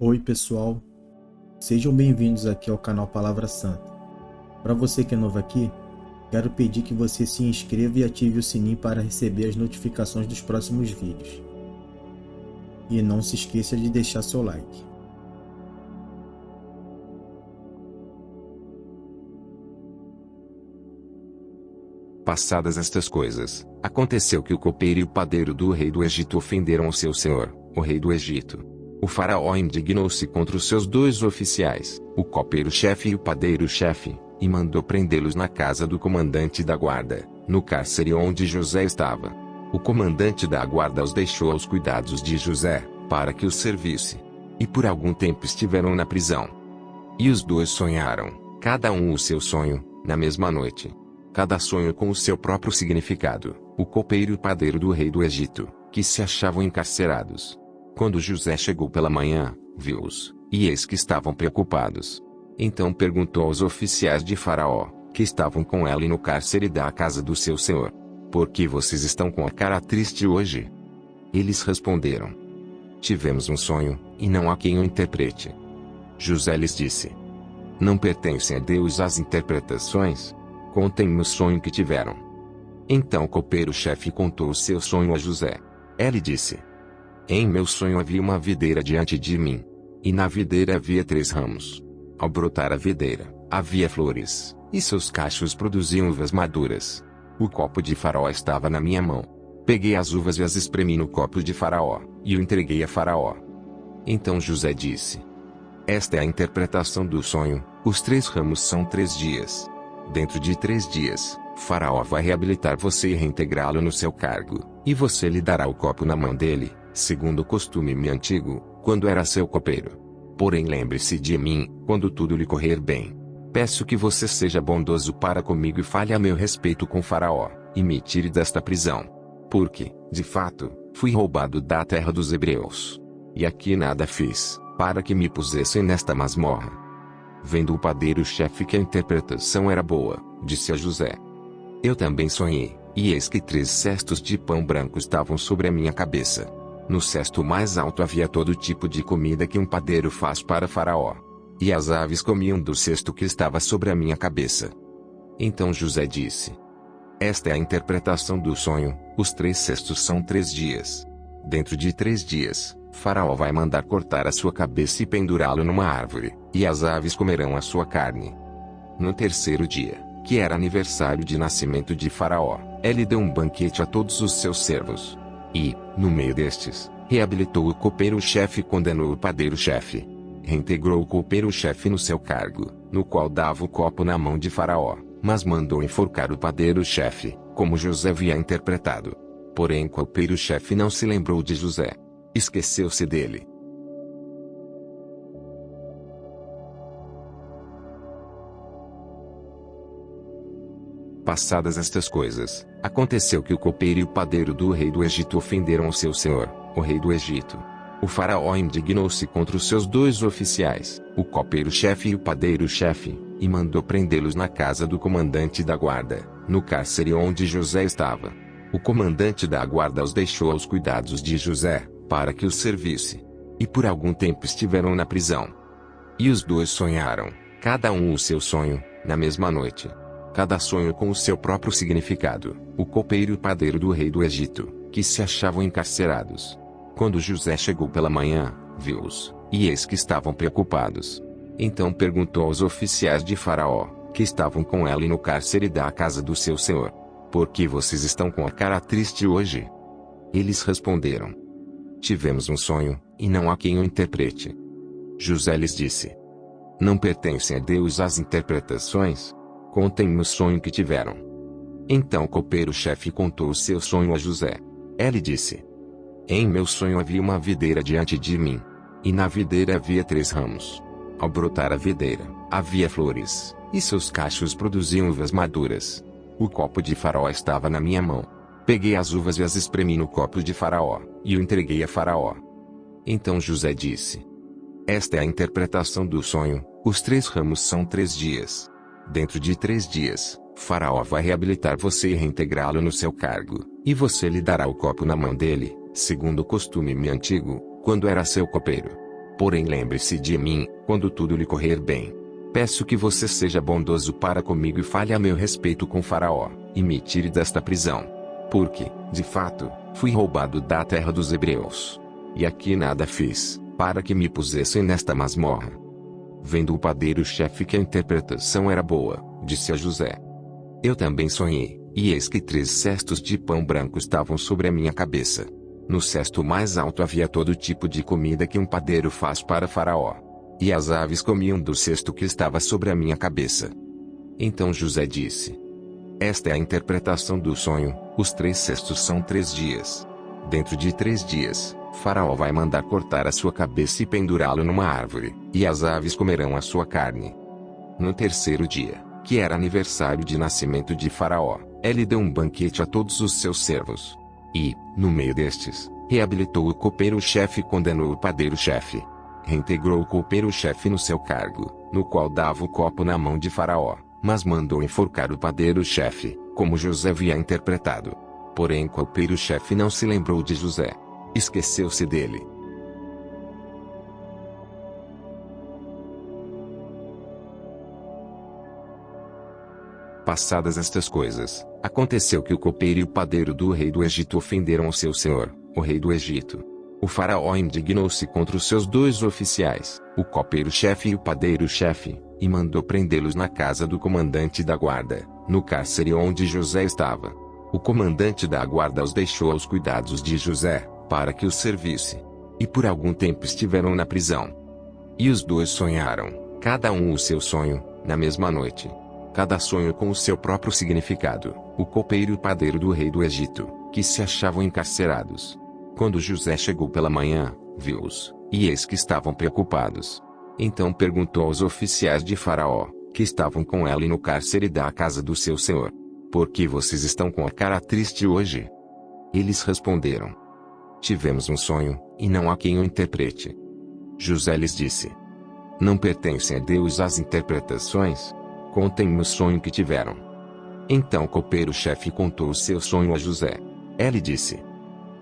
Oi pessoal, sejam bem-vindos aqui ao canal Palavra Santa. Para você que é novo aqui, quero pedir que você se inscreva e ative o sininho para receber as notificações dos próximos vídeos. E não se esqueça de deixar seu like. Passadas estas coisas, aconteceu que o copeiro e o padeiro do rei do Egito ofenderam o seu senhor, o rei do Egito. O faraó indignou-se contra os seus dois oficiais, o copeiro-chefe e o padeiro-chefe, e mandou prendê-los na casa do comandante da guarda, no cárcere onde José estava. O comandante da guarda os deixou aos cuidados de José, para que os servisse. E por algum tempo estiveram na prisão. E os dois sonharam, cada um o seu sonho, na mesma noite. Cada sonho com o seu próprio significado, o copeiro e o padeiro do rei do Egito, que se achavam encarcerados. Quando José chegou pela manhã, viu-os, e eis que estavam preocupados. Então perguntou aos oficiais de Faraó, que estavam com ele no cárcere da casa do seu senhor: por que vocês estão com a cara triste hoje? Eles responderam: tivemos um sonho, e não há quem o interprete. José lhes disse: não pertencem a Deus as interpretações? Contem-me o sonho que tiveram. Então o copeiro-chefe contou o seu sonho a José. Ele disse: em meu sonho havia uma videira diante de mim. E na videira havia 3 ramos. Ao brotar a videira, havia flores, e seus cachos produziam uvas maduras. O copo de Faraó estava na minha mão. Peguei as uvas e as espremi no copo de Faraó, e o entreguei a Faraó. Então José disse: esta é a interpretação do sonho, os 3 ramos são 3 dias. Dentro de 3 dias, Faraó vai reabilitar você e reintegrá-lo no seu cargo, e você lhe dará o copo na mão dele, segundo o costume antigo, quando era seu copeiro. Porém lembre-se de mim, quando tudo lhe correr bem. Peço que você seja bondoso para comigo e fale a meu respeito com Faraó, e me tire desta prisão. Porque, de fato, fui roubado da terra dos hebreus. E aqui nada fiz, para que me pusessem nesta masmorra. Vendo o padeiro-chefe que a interpretação era boa, disse a José: eu também sonhei, e eis que 3 cestos de pão branco estavam sobre a minha cabeça. No cesto mais alto havia todo tipo de comida que um padeiro faz para Faraó. E as aves comiam do cesto que estava sobre a minha cabeça. Então José disse: esta é a interpretação do sonho, os 3 cestos são 3 dias. Dentro de 3 dias, Faraó vai mandar cortar a sua cabeça e pendurá-lo numa árvore, e as aves comerão a sua carne. No 3º dia, que era aniversário de nascimento de Faraó, ele deu um banquete a todos os seus servos. E, no meio destes, reabilitou o copeiro-chefe e condenou o padeiro-chefe. Reintegrou o copeiro-chefe no seu cargo, no qual dava o copo na mão de Faraó, mas mandou enforcar o padeiro-chefe, como José havia interpretado. Porém o copeiro-chefe não se lembrou de José. Esqueceu-se dele. Passadas estas coisas, aconteceu que o copeiro e o padeiro do rei do Egito ofenderam o seu senhor, o rei do Egito. O faraó indignou-se contra os seus 2 oficiais, o copeiro-chefe e o padeiro-chefe, e mandou prendê-los na casa do comandante da guarda, no cárcere onde José estava. O comandante da guarda os deixou aos cuidados de José, para que os servisse. E por algum tempo estiveram na prisão. E os 2 sonharam, cada um o seu sonho, na mesma noite. Cada sonho com o seu próprio significado, o copeiro e o padeiro do rei do Egito, que se achavam encarcerados. Quando José chegou pela manhã, viu-os, e eis que estavam preocupados. Então perguntou aos oficiais de Faraó, que estavam com ele no cárcere da casa do seu senhor: por que vocês estão com a cara triste hoje? Eles responderam: tivemos um sonho, e não há quem o interprete. José lhes disse: não pertencem a Deus as interpretações? Contem-me o sonho que tiveram. Então o copeiro-chefe contou o seu sonho a José. Ele disse: em meu sonho havia uma videira diante de mim. E na videira havia 3 ramos. Ao brotar a videira, havia flores, e seus cachos produziam uvas maduras. O copo de Faraó estava na minha mão. Peguei as uvas e as espremi no copo de Faraó, e o entreguei a Faraó. Então José disse: esta é a interpretação do sonho, os 3 ramos são 3 dias. Dentro de 3 dias, Faraó vai reabilitar você e reintegrá-lo no seu cargo, e você lhe dará o copo na mão dele, segundo o costume antigo, quando era seu copeiro. Porém lembre-se de mim, quando tudo lhe correr bem. Peço que você seja bondoso para comigo e fale a meu respeito com Faraó, e me tire desta prisão. Porque, de fato, fui roubado da terra dos hebreus. E aqui nada fiz, para que me pusessem nesta masmorra. Vendo o padeiro-chefe que a interpretação era boa, disse a José: eu também sonhei, e eis que 3 cestos de pão branco estavam sobre a minha cabeça. No cesto mais alto havia todo tipo de comida que um padeiro faz para Faraó. E as aves comiam do cesto que estava sobre a minha cabeça. Então José disse: esta é a interpretação do sonho, os 3 cestos são 3 dias. Dentro de 3 dias, Faraó vai mandar cortar a sua cabeça e pendurá-lo numa árvore, e as aves comerão a sua carne. No 3º dia, que era aniversário de nascimento de Faraó, ele deu um banquete a todos os seus servos. E, no meio destes, reabilitou o copeiro-chefe e condenou o padeiro-chefe. Reintegrou o copeiro-chefe no seu cargo, no qual dava o copo na mão de Faraó, mas mandou enforcar o padeiro-chefe, como José havia interpretado. Porém o copeiro-chefe não se lembrou de José. Esqueceu-se dele. Passadas estas coisas, aconteceu que o copeiro e o padeiro do rei do Egito ofenderam o seu senhor, o rei do Egito. O faraó indignou-se contra os seus 2 oficiais, o copeiro-chefe e o padeiro-chefe, e mandou prendê-los na casa do comandante da guarda, no cárcere onde José estava. O comandante da guarda os deixou aos cuidados de José, para que os servisse. E por algum tempo estiveram na prisão. E os 2 sonharam, cada um o seu sonho, na mesma noite. Cada sonho com o seu próprio significado, o copeiro e o padeiro do rei do Egito, que se achavam encarcerados. Quando José chegou pela manhã, viu-os, e eis que estavam preocupados. Então perguntou aos oficiais de Faraó, que estavam com ele no cárcere da casa do seu senhor: por que vocês estão com a cara triste hoje? Eles responderam: tivemos um sonho, e não há quem o interprete. José lhes disse: não pertencem a Deus as interpretações? Contem-me o sonho que tiveram. Então o copeiro-chefe contou o seu sonho a José. Ele disse: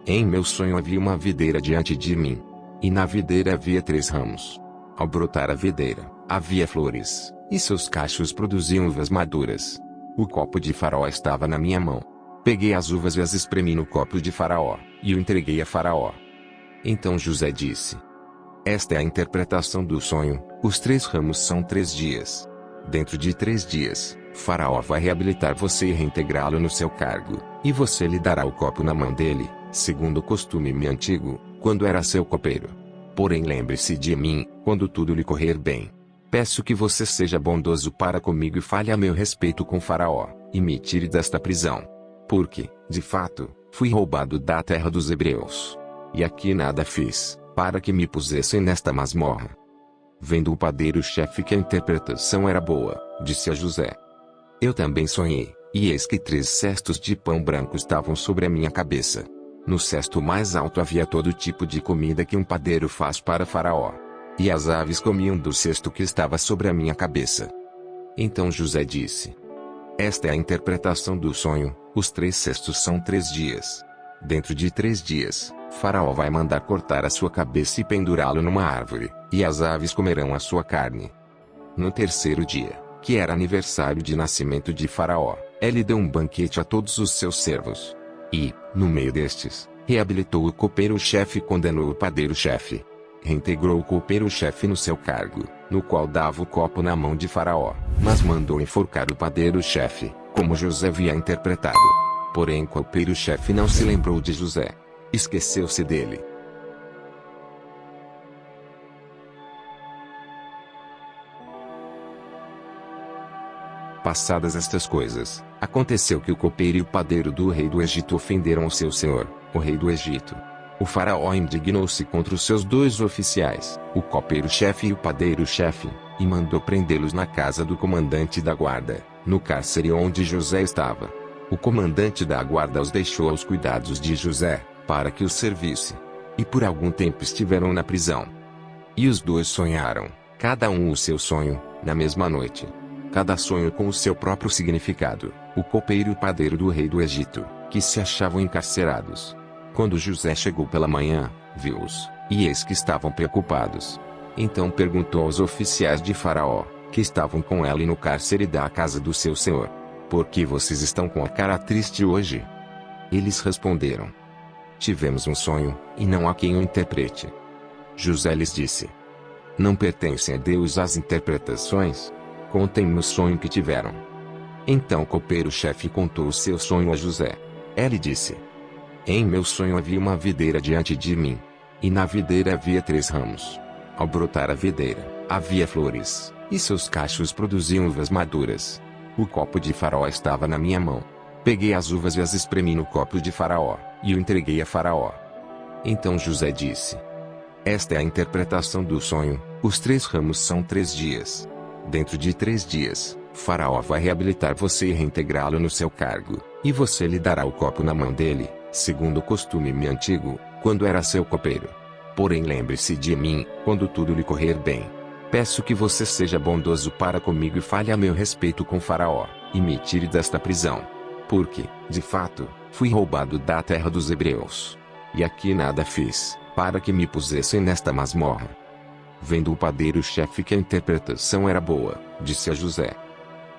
em meu sonho havia uma videira diante de mim. E na videira havia 3 ramos. Ao brotar a videira, havia flores, e seus cachos produziam uvas maduras. O copo de Faraó estava na minha mão. Peguei as uvas e as espremi no copo de Faraó, e o entreguei a Faraó. Então José disse: esta é a interpretação do sonho, os 3 ramos são 3 dias. Dentro de 3 dias, Faraó vai reabilitar você e reintegrá-lo no seu cargo, e você lhe dará o copo na mão dele, segundo o costume antigo, quando era seu copeiro. Porém lembre-se de mim, quando tudo lhe correr bem. Peço que você seja bondoso para comigo e fale a meu respeito com Faraó, e me tire desta prisão. Porque, de fato, fui roubado da terra dos hebreus. E aqui nada fiz, para que me pusessem nesta masmorra. Vendo o padeiro-chefe que a interpretação era boa, disse a José: eu também sonhei, e eis que 3 cestos de pão branco estavam sobre a minha cabeça. No cesto mais alto havia todo tipo de comida que um padeiro faz para Faraó. E as aves comiam do cesto que estava sobre a minha cabeça. Então José disse: esta é a interpretação do sonho, os 3 cestos são 3 dias. Dentro de 3 dias, Faraó vai mandar cortar a sua cabeça e pendurá-lo numa árvore, e as aves comerão a sua carne. No 3º dia, que era aniversário de nascimento de Faraó, ele deu um banquete a todos os seus servos. E, no meio destes, reabilitou o copeiro-chefe e condenou o padeiro-chefe. Reintegrou o copeiro-chefe no seu cargo, no qual dava o copo na mão de Faraó, mas mandou enforcar o padeiro-chefe, como José havia interpretado. Porém o copeiro-chefe não se lembrou de José. Esqueceu-se dele. Passadas estas coisas, aconteceu que o copeiro e o padeiro do rei do Egito ofenderam o seu senhor, o rei do Egito. O faraó indignou-se contra os seus 2 oficiais, o copeiro-chefe e o padeiro-chefe, e mandou prendê-los na casa do comandante da guarda, no cárcere onde José estava. O comandante da guarda os deixou aos cuidados de José, para que os servisse. E por algum tempo estiveram na prisão. E os 2 sonharam, cada um o seu sonho, na mesma noite. Cada sonho com o seu próprio significado, o copeiro e o padeiro do rei do Egito, que se achavam encarcerados. Quando José chegou pela manhã, viu-os, e eis que estavam preocupados. Então perguntou aos oficiais de Faraó, que estavam com ele no cárcere da casa do seu senhor: por que vocês estão com a cara triste hoje? Eles responderam: tivemos um sonho, e não há quem o interprete. José lhes disse: não pertencem a Deus as interpretações? Contem-me o sonho que tiveram. Então o copeiro-chefe contou o seu sonho a José. Ele disse: em meu sonho havia uma videira diante de mim. E na videira havia 3 ramos. Ao brotar a videira, havia flores, e seus cachos produziam uvas maduras. O copo de Faraó estava na minha mão. Peguei as uvas e as espremi no copo de Faraó, e o entreguei a Faraó. Então José disse: esta é a interpretação do sonho, os 3 ramos são 3 dias. Dentro de 3 dias, Faraó vai reabilitar você e reintegrá-lo no seu cargo, e você lhe dará o copo na mão dele, segundo o costume antigo, quando era seu copeiro. Porém lembre-se de mim, quando tudo lhe correr bem. Peço que você seja bondoso para comigo e fale a meu respeito com Faraó, e me tire desta prisão. Porque, de fato, fui roubado da terra dos hebreus. E aqui nada fiz, para que me pusessem nesta masmorra. Vendo o padeiro-chefe que a interpretação era boa, disse a José: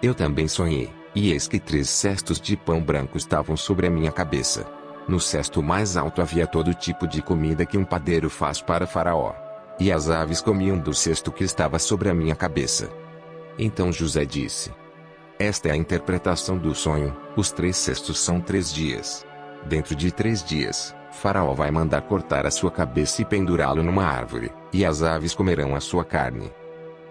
eu também sonhei, e eis que 3 cestos de pão branco estavam sobre a minha cabeça. No cesto mais alto havia todo tipo de comida que um padeiro faz para Faraó. E as aves comiam do cesto que estava sobre a minha cabeça. Então José disse: esta é a interpretação do sonho, os 3 cestos são 3 dias. Dentro de 3 dias, Faraó vai mandar cortar a sua cabeça e pendurá-lo numa árvore, e as aves comerão a sua carne.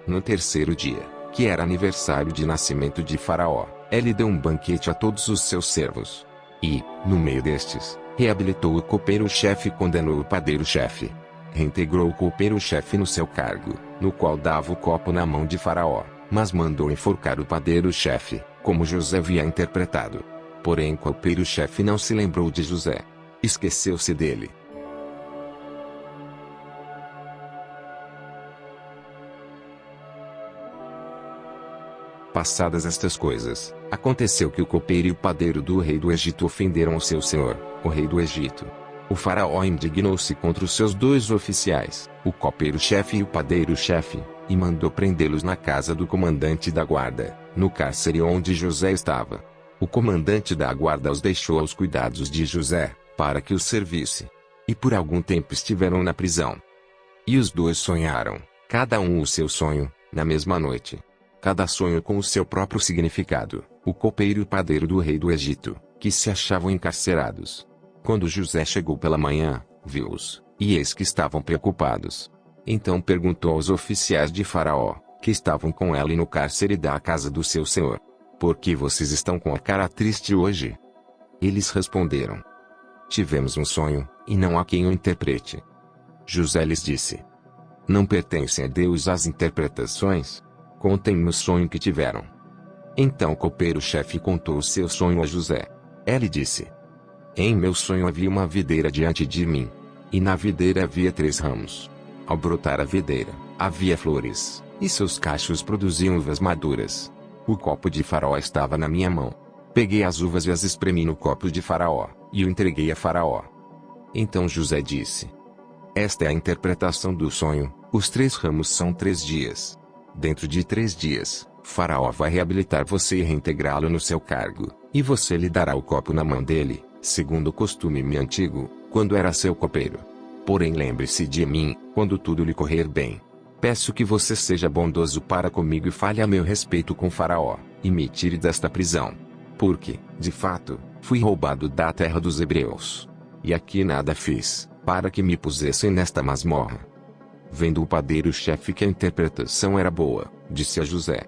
No 3º dia, que era aniversário de nascimento de Faraó, ele deu um banquete a todos os seus servos. E, no meio destes, reabilitou o copeiro-chefe e condenou o padeiro-chefe. Reintegrou o copeiro-chefe no seu cargo, no qual dava o copo na mão de Faraó, mas mandou enforcar o padeiro-chefe, como José havia interpretado. Porém o copeiro-chefe não se lembrou de José. Esqueceu-se dele. Passadas estas coisas, aconteceu que o copeiro e o padeiro do rei do Egito ofenderam o seu senhor, o rei do Egito. O faraó indignou-se contra os seus 2 oficiais, o copeiro-chefe e o padeiro-chefe, e mandou prendê-los na casa do comandante da guarda, no cárcere onde José estava. O comandante da guarda os deixou aos cuidados de José, para que os servisse. E por algum tempo estiveram na prisão. E os 2 sonharam, cada um o seu sonho, na mesma noite. Cada sonho com o seu próprio significado, o copeiro e o padeiro do rei do Egito, que se achavam encarcerados. Quando José chegou pela manhã, viu-os, e eis que estavam preocupados. Então perguntou aos oficiais de Faraó, que estavam com ele no cárcere da casa do seu senhor: por que vocês estão com a cara triste hoje? Eles responderam: tivemos um sonho, e não há quem o interprete. José lhes disse: não pertencem a Deus as interpretações? Contem-me o sonho que tiveram. Então o copeiro-chefe contou o seu sonho a José. Ele disse: em meu sonho havia uma videira diante de mim. E na videira havia 3 ramos. Ao brotar a videira, havia flores, e seus cachos produziam uvas maduras. O copo de Faraó estava na minha mão. Peguei as uvas e as espremi no copo de Faraó, e o entreguei a Faraó. Então José disse: esta é a interpretação do sonho, os 3 ramos são 3 dias. Dentro de 3 dias, Faraó vai reabilitar você e reintegrá-lo no seu cargo, e você lhe dará o copo na mão dele, segundo o costume antigo, quando era seu copeiro. Porém lembre-se de mim, quando tudo lhe correr bem. Peço que você seja bondoso para comigo e fale a meu respeito com Faraó, e me tire desta prisão. Porque, de fato, fui roubado da terra dos hebreus. E aqui nada fiz, para que me pusessem nesta masmorra. Vendo o padeiro-chefe que a interpretação era boa, disse a José: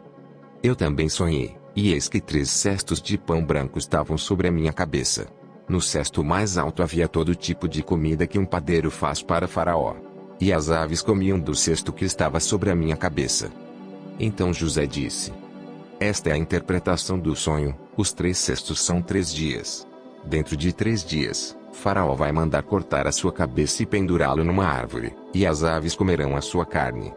eu também sonhei, e eis que 3 cestos de pão branco estavam sobre a minha cabeça. No cesto mais alto havia todo tipo de comida que um padeiro faz para Faraó. E as aves comiam do cesto que estava sobre a minha cabeça. Então José disse: esta é a interpretação do sonho, os 3 cestos são 3 dias. Dentro de 3 dias, Faraó vai mandar cortar a sua cabeça e pendurá-lo numa árvore, e as aves comerão a sua carne.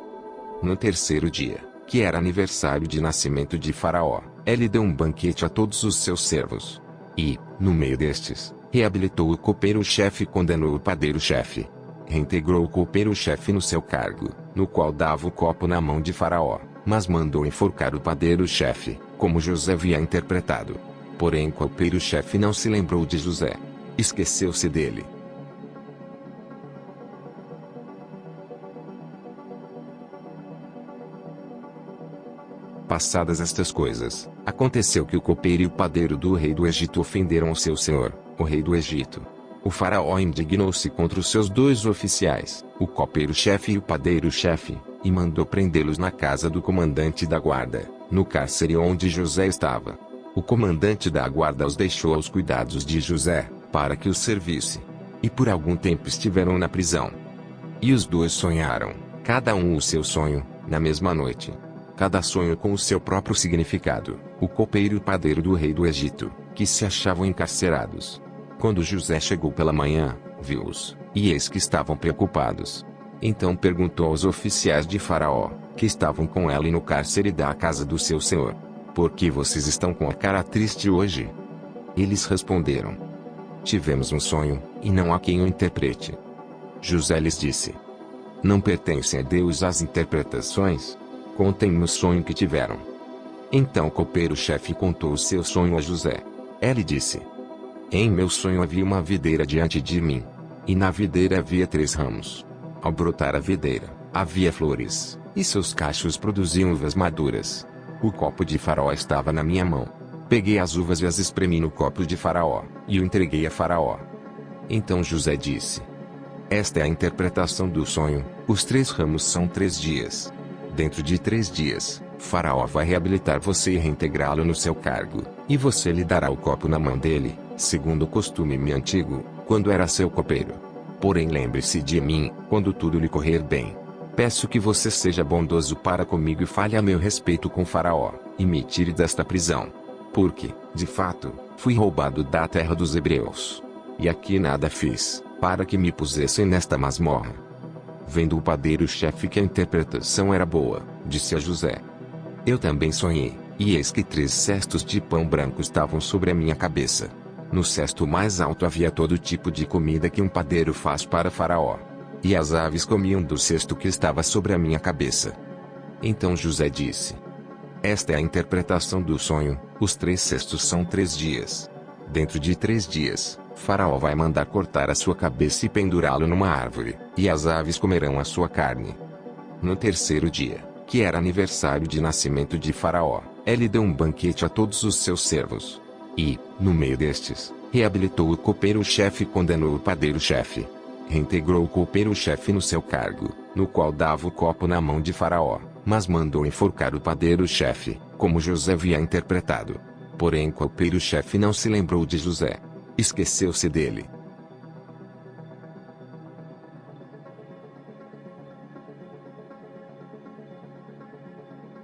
No 3º dia, que era aniversário de nascimento de Faraó, ele deu um banquete a todos os seus servos. E, no meio destes, reabilitou o copeiro-chefe e condenou o padeiro-chefe. reintegrou o copeiro-chefe no seu cargo, no qual dava o copo na mão de Faraó, mas mandou enforcar o padeiro-chefe, como José havia interpretado. Porém o copeiro-chefe não se lembrou de José. Esqueceu-se dele. Passadas estas coisas, aconteceu que o copeiro e o padeiro do rei do Egito ofenderam o seu senhor, o rei do Egito. O faraó indignou-se contra os seus dois oficiais, o copeiro-chefe e o padeiro-chefe, e mandou prendê-los na casa do comandante da guarda, no cárcere onde José estava. O comandante da guarda os deixou aos cuidados de José, para que os servisse. E por algum tempo estiveram na prisão. E os dois sonharam, cada um o seu sonho, na mesma noite. Cada sonho com o seu próprio significado, o copeiro e o padeiro do rei do Egito, que se achavam encarcerados. Quando José chegou pela manhã, viu-os, e eis que estavam preocupados. Então perguntou aos oficiais de Faraó, que estavam com ele no cárcere da casa do seu senhor: por que vocês estão com a cara triste hoje? Eles responderam: tivemos um sonho, e não há quem o interprete. José lhes disse: não pertencem a Deus as interpretações? Contem-me o sonho que tiveram. Então o copeiro-chefe contou o seu sonho a José. Ele disse: em meu sonho havia uma videira diante de mim. E na videira havia 3 ramos. Ao brotar a videira, havia flores, e seus cachos produziam uvas maduras. O copo de Faraó estava na minha mão. Peguei as uvas e as espremi no copo de Faraó, e o entreguei a Faraó. Então José disse: esta é a interpretação do sonho, os 3 ramos são 3 dias. Dentro de 3 dias, Faraó vai reabilitar você e reintegrá-lo no seu cargo, e você lhe dará o copo na mão dele, segundo o costume antigo, quando era seu copeiro. Porém lembre-se de mim, quando tudo lhe correr bem. Peço que você seja bondoso para comigo e fale a meu respeito com Faraó, e me tire desta prisão. Porque, de fato, fui roubado da terra dos hebreus. E aqui nada fiz, para que me pusessem nesta masmorra. Vendo o padeiro-chefe que a interpretação era boa, disse a José: eu também sonhei, e eis que 3 cestos de pão branco estavam sobre a minha cabeça. No cesto mais alto havia todo tipo de comida que um padeiro faz para Faraó. E as aves comiam do cesto que estava sobre a minha cabeça. Então José disse: esta é a interpretação do sonho, os 3 cestos são 3 dias. Dentro de 3 dias, Faraó vai mandar cortar a sua cabeça e pendurá-lo numa árvore, e as aves comerão a sua carne. No 3º dia, que era aniversário de nascimento de Faraó, ele deu um banquete a todos os seus servos. E, no meio destes, reabilitou o copeiro-chefe e condenou o padeiro-chefe. Reintegrou o copeiro-chefe no seu cargo, no qual dava o copo na mão de Faraó, mas mandou enforcar o padeiro-chefe, como José havia interpretado. Porém o copeiro-chefe não se lembrou de José. Esqueceu-se dele.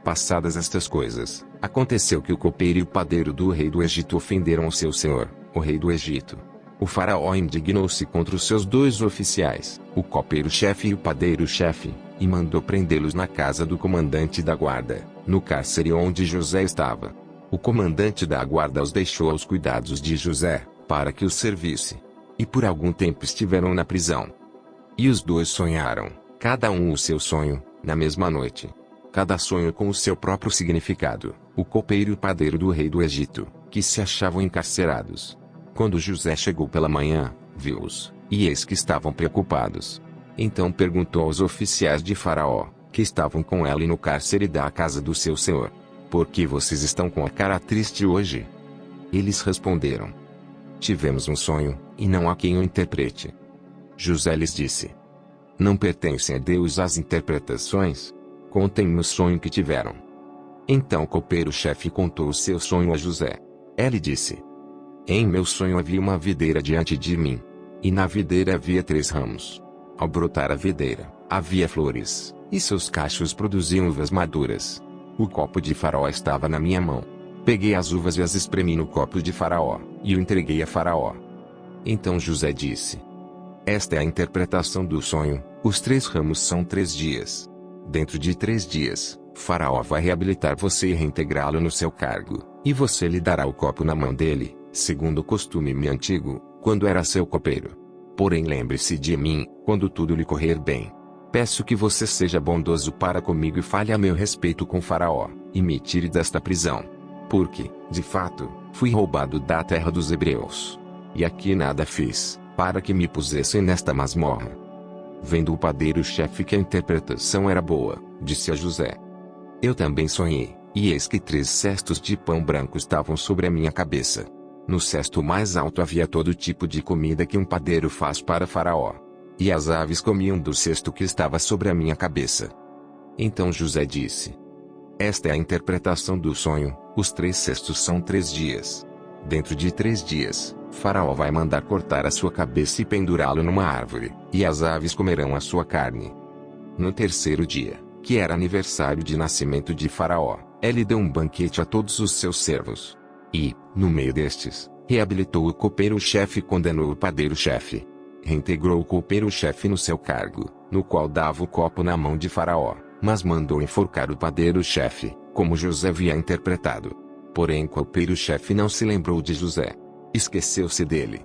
Passadas estas coisas, aconteceu que o copeiro e o padeiro do rei do Egito ofenderam o seu senhor, o rei do Egito. O faraó indignou-se contra os seus 2 oficiais, o copeiro-chefe e o padeiro-chefe, e mandou prendê-los na casa do comandante da guarda, no cárcere onde José estava. O comandante da guarda os deixou aos cuidados de José, para que os servisse. E por algum tempo estiveram na prisão. E os 2 sonharam, cada um o seu sonho, na mesma noite. Cada sonho com o seu próprio significado, o copeiro e o padeiro do rei do Egito, que se achavam encarcerados. Quando José chegou pela manhã, viu-os, e eis que estavam preocupados. Então perguntou aos oficiais de Faraó, que estavam com ele no cárcere da casa do seu senhor: por que vocês estão com a cara triste hoje? Eles responderam: tivemos um sonho, e não há quem o interprete. José lhes disse: não pertencem a Deus as interpretações? Contem-me o sonho que tiveram. Então o copeiro-chefe contou o seu sonho a José. Ele disse: em meu sonho havia uma videira diante de mim. E na videira havia 3 ramos. Ao brotar a videira, havia flores, e seus cachos produziam uvas maduras. O copo de Faraó estava na minha mão. Peguei as uvas e as espremi no copo de Faraó, e o entreguei a Faraó. Então José disse: esta é a interpretação do sonho, os 3 ramos são 3 dias. Dentro de 3 dias, Faraó vai reabilitar você e reintegrá-lo no seu cargo, e você lhe dará o copo na mão dele, segundo o costume antigo, quando era seu copeiro. Porém lembre-se de mim, quando tudo lhe correr bem. Peço que você seja bondoso para comigo e fale a meu respeito com Faraó, e me tire desta prisão. Porque, de fato, fui roubado da terra dos hebreus. E aqui nada fiz, para que me pusessem nesta masmorra. Vendo o padeiro-chefe que a interpretação era boa, disse a José: eu também sonhei, e eis que 3 cestos de pão branco estavam sobre a minha cabeça. No cesto mais alto havia todo tipo de comida que um padeiro faz para Faraó. E as aves comiam do cesto que estava sobre a minha cabeça. Então José disse: esta é a interpretação do sonho, os 3 cestos são 3 dias. Dentro de 3 dias, Faraó vai mandar cortar a sua cabeça e pendurá-lo numa árvore, e as aves comerão a sua carne. No 3º dia, que era aniversário de nascimento de Faraó, ele deu um banquete a todos os seus servos. E, no meio destes, reabilitou o copeiro-chefe e condenou o padeiro-chefe. Reintegrou o copeiro-chefe no seu cargo, no qual dava o copo na mão de Faraó, mas mandou enforcar o padeiro-chefe, como José havia interpretado. Porém o copeiro-chefe não se lembrou de José. Esqueceu-se dele.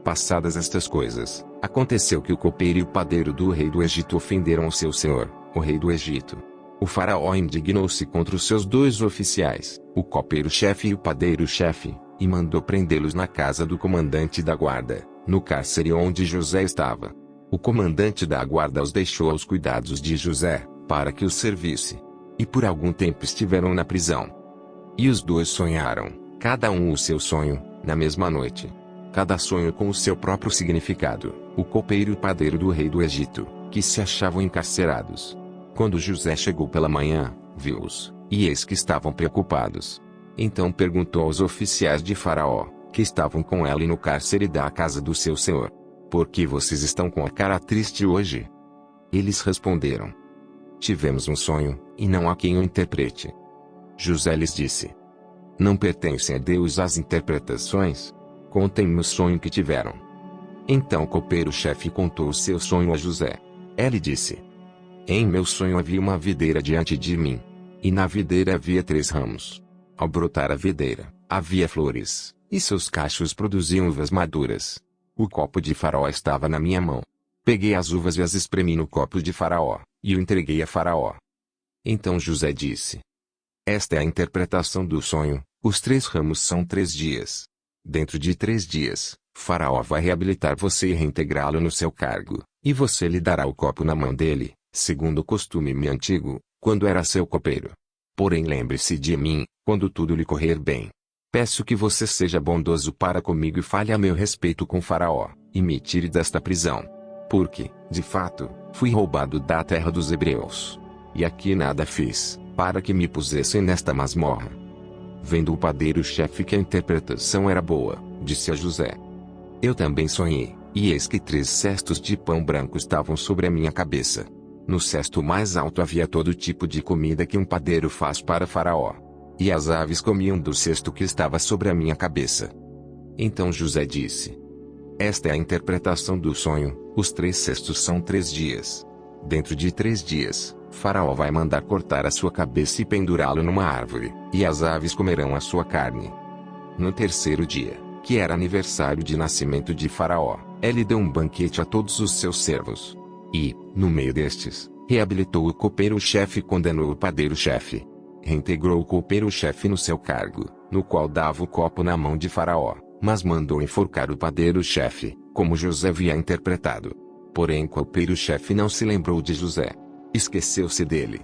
Passadas estas coisas, aconteceu que o copeiro e o padeiro do rei do Egito ofenderam o seu senhor, o rei do Egito. O faraó indignou-se contra os seus 2 oficiais, o copeiro-chefe e o padeiro-chefe, e mandou prendê-los na casa do comandante da guarda, no cárcere onde José estava. O comandante da guarda os deixou aos cuidados de José, para que os servisse. E por algum tempo estiveram na prisão. E os 2 sonharam, cada um o seu sonho, na mesma noite. Cada sonho com o seu próprio significado, o copeiro e o padeiro do rei do Egito, que se achavam encarcerados. Quando José chegou pela manhã, viu-os, e eis que estavam preocupados. Então perguntou aos oficiais de Faraó, que estavam com ele no cárcere da casa do seu senhor: por que vocês estão com a cara triste hoje? Eles responderam: tivemos um sonho, e não há quem o interprete. José lhes disse: não pertencem a Deus as interpretações? Contem-me o sonho que tiveram. Então o copeiro-chefe contou o seu sonho a José. Ele disse: em meu sonho havia uma videira diante de mim. E na videira havia 3 ramos. Ao brotar a videira, havia flores, e seus cachos produziam uvas maduras. O copo de Faraó estava na minha mão. Peguei as uvas e as espremi no copo de Faraó, e o entreguei a Faraó. Então José disse: esta é a interpretação do sonho, os 3 ramos são 3 dias. Dentro de 3 dias, Faraó vai reabilitar você e reintegrá-lo no seu cargo, e você lhe dará o copo na mão dele, segundo o costume antigo, quando era seu copeiro. Porém lembre-se de mim, quando tudo lhe correr bem. Peço que você seja bondoso para comigo e fale a meu respeito com Faraó, e me tire desta prisão. Porque, de fato, fui roubado da terra dos hebreus. E aqui nada fiz, para que me pusessem nesta masmorra. Vendo o padeiro-chefe que a interpretação era boa, disse a José: eu também sonhei, e eis que 3 cestos de pão branco estavam sobre a minha cabeça. No cesto mais alto havia todo tipo de comida que um padeiro faz para Faraó. E as aves comiam do cesto que estava sobre a minha cabeça. Então José disse: esta é a interpretação do sonho, os 3 cestos são 3 dias. Dentro de 3 dias, Faraó vai mandar cortar a sua cabeça e pendurá-lo numa árvore, e as aves comerão a sua carne. No 3º dia, que era aniversário de nascimento de Faraó, ele deu um banquete a todos os seus servos. E, no meio destes, reabilitou o copeiro-chefe e condenou o padeiro-chefe. Reintegrou o copeiro-chefe no seu cargo, no qual dava o copo na mão de Faraó, mas mandou enforcar o padeiro-chefe, como José havia interpretado. Porém o copeiro-chefe não se lembrou de José. Esqueceu-se dele.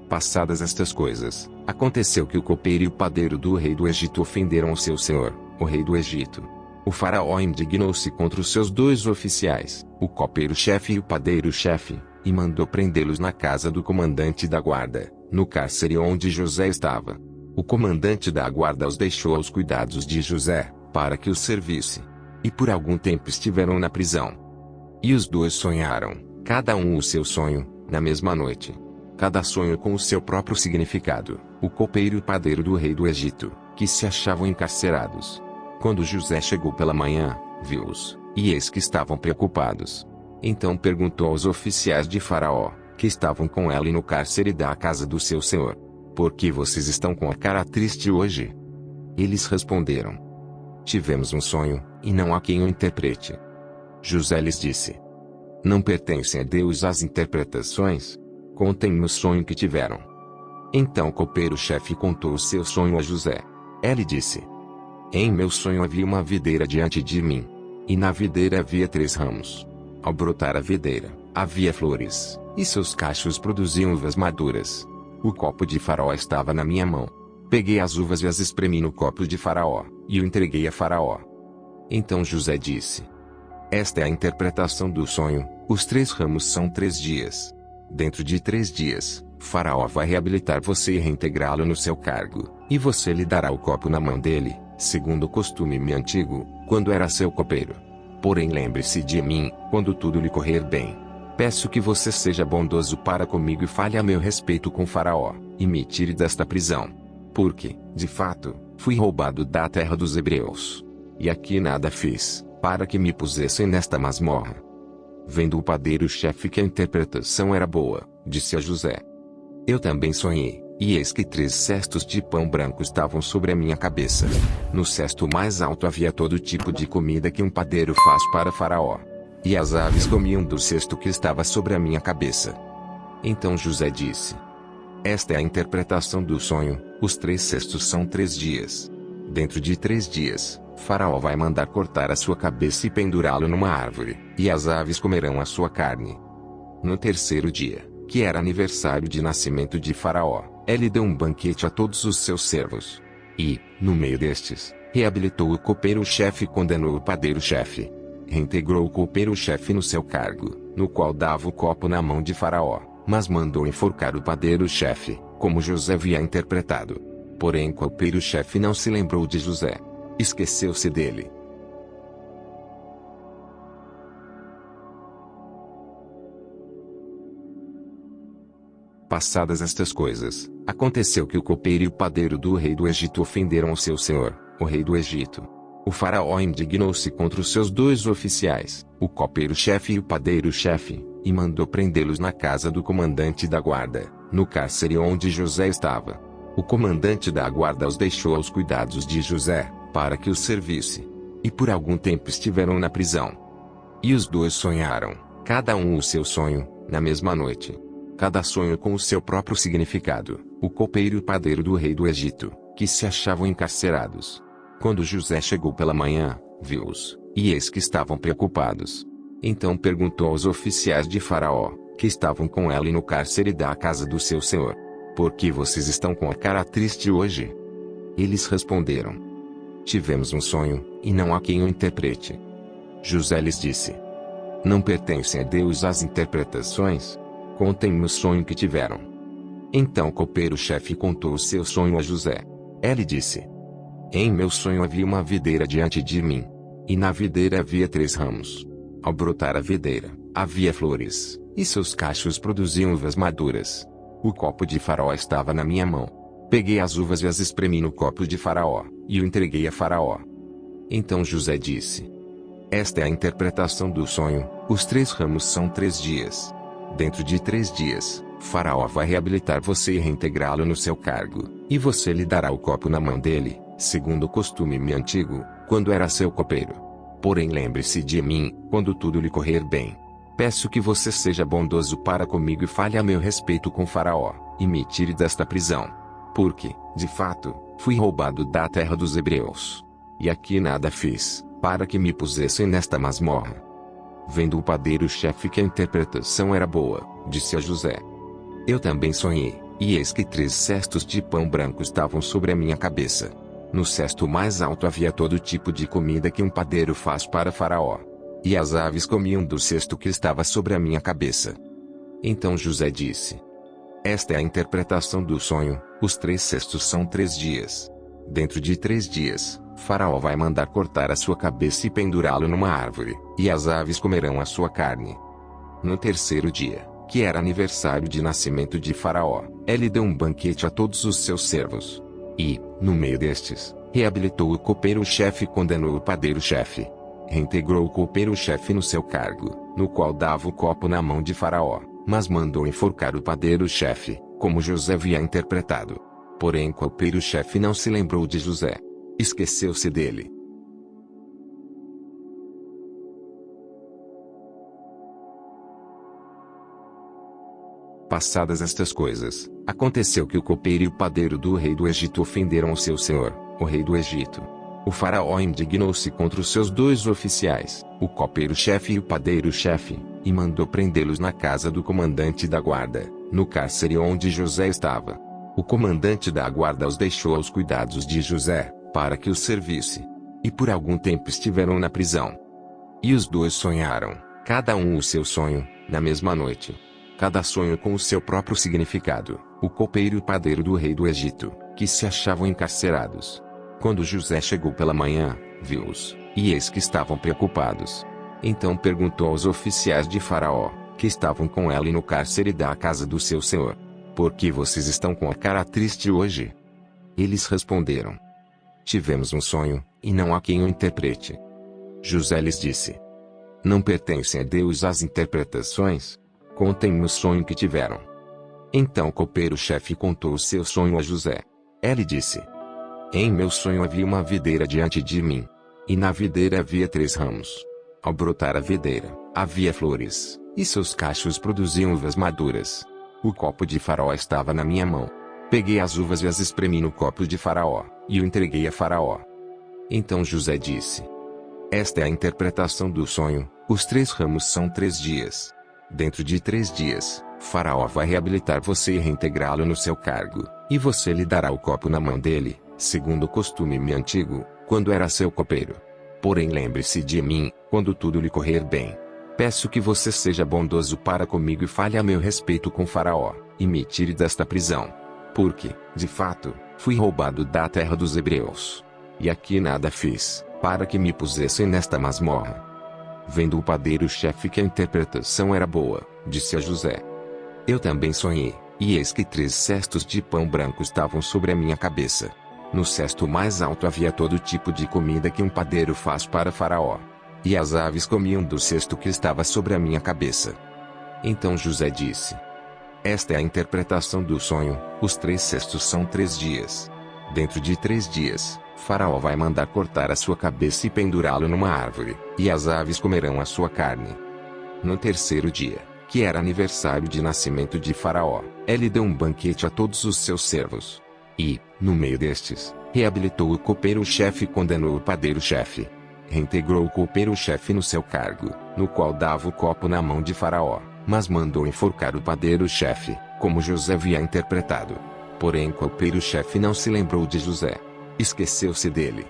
Passadas estas coisas, aconteceu que o copeiro e o padeiro do rei do Egito ofenderam o seu senhor, o rei do Egito. O faraó indignou-se contra os seus 2 oficiais, o copeiro-chefe e o padeiro-chefe, e mandou prendê-los na casa do comandante da guarda, no cárcere onde José estava. O comandante da guarda os deixou aos cuidados de José, para que os servisse. E por algum tempo estiveram na prisão. E os 2 sonharam, cada um o seu sonho, na mesma noite. Cada sonho com o seu próprio significado, o copeiro e o padeiro do rei do Egito, que se achavam encarcerados. Quando José chegou pela manhã, viu-os, e eis que estavam preocupados. Então perguntou aos oficiais de Faraó, que estavam com ela no cárcere da casa do seu senhor: por que vocês estão com a cara triste hoje? Eles responderam: tivemos um sonho, e não há quem o interprete. José lhes disse: não pertencem a Deus as interpretações? Contem-me o sonho que tiveram. Então o copeiro-chefe contou o seu sonho a José. Ele disse: em meu sonho havia uma videira diante de mim. E na videira havia 3 ramos. Ao brotar a videira, havia flores, e seus cachos produziam uvas maduras. O copo de Faraó estava na minha mão. Peguei as uvas e as espremi no copo de Faraó, e o entreguei a Faraó. Então José disse: esta é a interpretação do sonho, os 3 ramos são 3 dias. Dentro de 3 dias, Faraó vai reabilitar você e reintegrá-lo no seu cargo, e você lhe dará o copo na mão dele, segundo o costume antigo, quando era seu copeiro. Porém lembre-se de mim, quando tudo lhe correr bem. Peço que você seja bondoso para comigo e fale a meu respeito com Faraó, e me tire desta prisão. Porque, de fato, fui roubado da terra dos hebreus. E aqui nada fiz, para que me pusessem nesta masmorra. Vendo o padeiro-chefe que a interpretação era boa, disse a José: eu também sonhei, e eis que 3 cestos de pão branco estavam sobre a minha cabeça. No cesto mais alto havia todo tipo de comida que um padeiro faz para Faraó. E as aves comiam do cesto que estava sobre a minha cabeça. Então José disse: esta é a interpretação do sonho, os 3 cestos são 3 dias. Dentro de 3 dias, Faraó vai mandar cortar a sua cabeça e pendurá-lo numa árvore, e as aves comerão a sua carne. No 3º dia, que era aniversário de nascimento de Faraó, ele deu um banquete a todos os seus servos. E, no meio destes, reabilitou o copeiro-chefe e condenou o padeiro-chefe. Reintegrou o copeiro-chefe no seu cargo, no qual dava o copo na mão de Faraó, mas mandou enforcar o padeiro-chefe, como José havia interpretado. Porém o copeiro-chefe não se lembrou de José. Esqueceu-se dele. Passadas estas coisas, aconteceu que o copeiro e o padeiro do rei do Egito ofenderam ao seu senhor, o rei do Egito. O faraó indignou-se contra os seus 2 oficiais, o copeiro-chefe e o padeiro-chefe, e mandou prendê-los na casa do comandante da guarda, no cárcere onde José estava. O comandante da guarda os deixou aos cuidados de José, para que os servisse. E por algum tempo estiveram na prisão. E os 2 sonharam, cada um o seu sonho, na mesma noite. Cada sonho com o seu próprio significado, o copeiro e o padeiro do rei do Egito, que se achavam encarcerados. Quando José chegou pela manhã, viu-os, e eis que estavam preocupados. Então perguntou aos oficiais de Faraó, que estavam com ela no cárcere da casa do seu senhor: por que vocês estão com a cara triste hoje? Eles responderam: tivemos um sonho, e não há quem o interprete. José lhes disse: não pertencem a Deus as interpretações? Contem-me o sonho que tiveram. Então o copeiro-chefe contou o seu sonho a José. Ele disse: em meu sonho havia uma videira diante de mim. E na videira havia 3 ramos. Ao brotar a videira, havia flores, e seus cachos produziam uvas maduras. O copo de Faraó estava na minha mão. Peguei as uvas e as espremi no copo de Faraó, e o entreguei a Faraó. Então José disse: esta é a interpretação do sonho, os 3 ramos são 3 dias. Dentro de 3 dias, Faraó vai reabilitar você e reintegrá-lo no seu cargo, e você lhe dará o copo na mão dele, segundo o costume antigo, quando era seu copeiro. Porém lembre-se de mim, quando tudo lhe correr bem. Peço que você seja bondoso para comigo e fale a meu respeito com Faraó, e me tire desta prisão. Porque, de fato, fui roubado da terra dos hebreus. E aqui nada fiz, para que me pusessem nesta masmorra. Vendo o padeiro-chefe que a interpretação era boa, disse a José: eu também sonhei, e eis que 3 cestos de pão branco estavam sobre a minha cabeça. No cesto mais alto havia todo tipo de comida que um padeiro faz para Faraó. E as aves comiam do cesto que estava sobre a minha cabeça. Então José disse: esta é a interpretação do sonho, os 3 cestos são 3 dias. Dentro de 3 dias, Faraó vai mandar cortar a sua cabeça e pendurá-lo numa árvore, e as aves comerão a sua carne. No 3º dia, que era aniversário de nascimento de Faraó, ele deu um banquete a todos os seus servos. E, no meio destes, reabilitou o copeiro-chefe e condenou o padeiro-chefe. Reintegrou o copeiro-chefe no seu cargo, no qual dava o copo na mão de Faraó, mas mandou enforcar o padeiro-chefe, como José havia interpretado. Porém o copeiro-chefe não se lembrou de José. Esqueceu-se dele. Passadas estas coisas, aconteceu que o copeiro e o padeiro do rei do Egito ofenderam o seu senhor, o rei do Egito. O faraó indignou-se contra os seus dois oficiais, o copeiro-chefe e o padeiro-chefe, e mandou prendê-los na casa do comandante da guarda, no cárcere onde José estava. O comandante da guarda os deixou aos cuidados de José, para que os servisse. E por algum tempo estiveram na prisão. E os dois sonharam, cada um o seu sonho, na mesma noite. Cada sonho com o seu próprio significado, o copeiro e o padeiro do rei do Egito, que se achavam encarcerados. Quando José chegou pela manhã, viu-os, e eis que estavam preocupados. Então perguntou aos oficiais de Faraó, que estavam com ele no cárcere da casa do seu senhor: por que vocês estão com a cara triste hoje? Eles responderam: tivemos um sonho, e não há quem o interprete. José lhes disse: não pertencem a Deus as interpretações? Contem-me o sonho que tiveram. Então o copeiro-chefe contou o seu sonho a José. Ele disse: em meu sonho havia uma videira diante de mim. E na videira havia 3 ramos. Ao brotar a videira, havia flores, e seus cachos produziam uvas maduras. O copo de Faraó estava na minha mão. Peguei as uvas e as espremi no copo de Faraó, e o entreguei a Faraó. Então José disse: esta é a interpretação do sonho, os 3 ramos são 3 dias. Dentro de 3 dias, Faraó vai reabilitar você e reintegrá-lo no seu cargo, e você lhe dará o copo na mão dele, segundo o costume antigo, quando era seu copeiro. Porém lembre-se de mim, quando tudo lhe correr bem. Peço que você seja bondoso para comigo e fale a meu respeito com Faraó, e me tire desta prisão. Porque, de fato, fui roubado da terra dos hebreus. E aqui nada fiz, para que me pusessem nesta masmorra. Vendo o padeiro-chefe que a interpretação era boa, disse a José: eu também sonhei, e eis que 3 cestos de pão branco estavam sobre a minha cabeça. No cesto mais alto havia todo tipo de comida que um padeiro faz para Faraó. E as aves comiam do cesto que estava sobre a minha cabeça. Então José disse: esta é a interpretação do sonho, os 3 cestos são 3 dias. Dentro de 3 dias, Faraó vai mandar cortar a sua cabeça e pendurá-lo numa árvore, e as aves comerão a sua carne. No 3º dia, que era aniversário de nascimento de Faraó, ele deu um banquete a todos os seus servos. E, no meio destes, reabilitou o copeiro-chefe e condenou o padeiro-chefe. Reintegrou o copeiro-chefe no seu cargo, no qual dava o copo na mão de Faraó, mas mandou enforcar o padeiro-chefe, como José havia interpretado. Porém o copeiro-chefe não se lembrou de José. Esqueceu-se dele.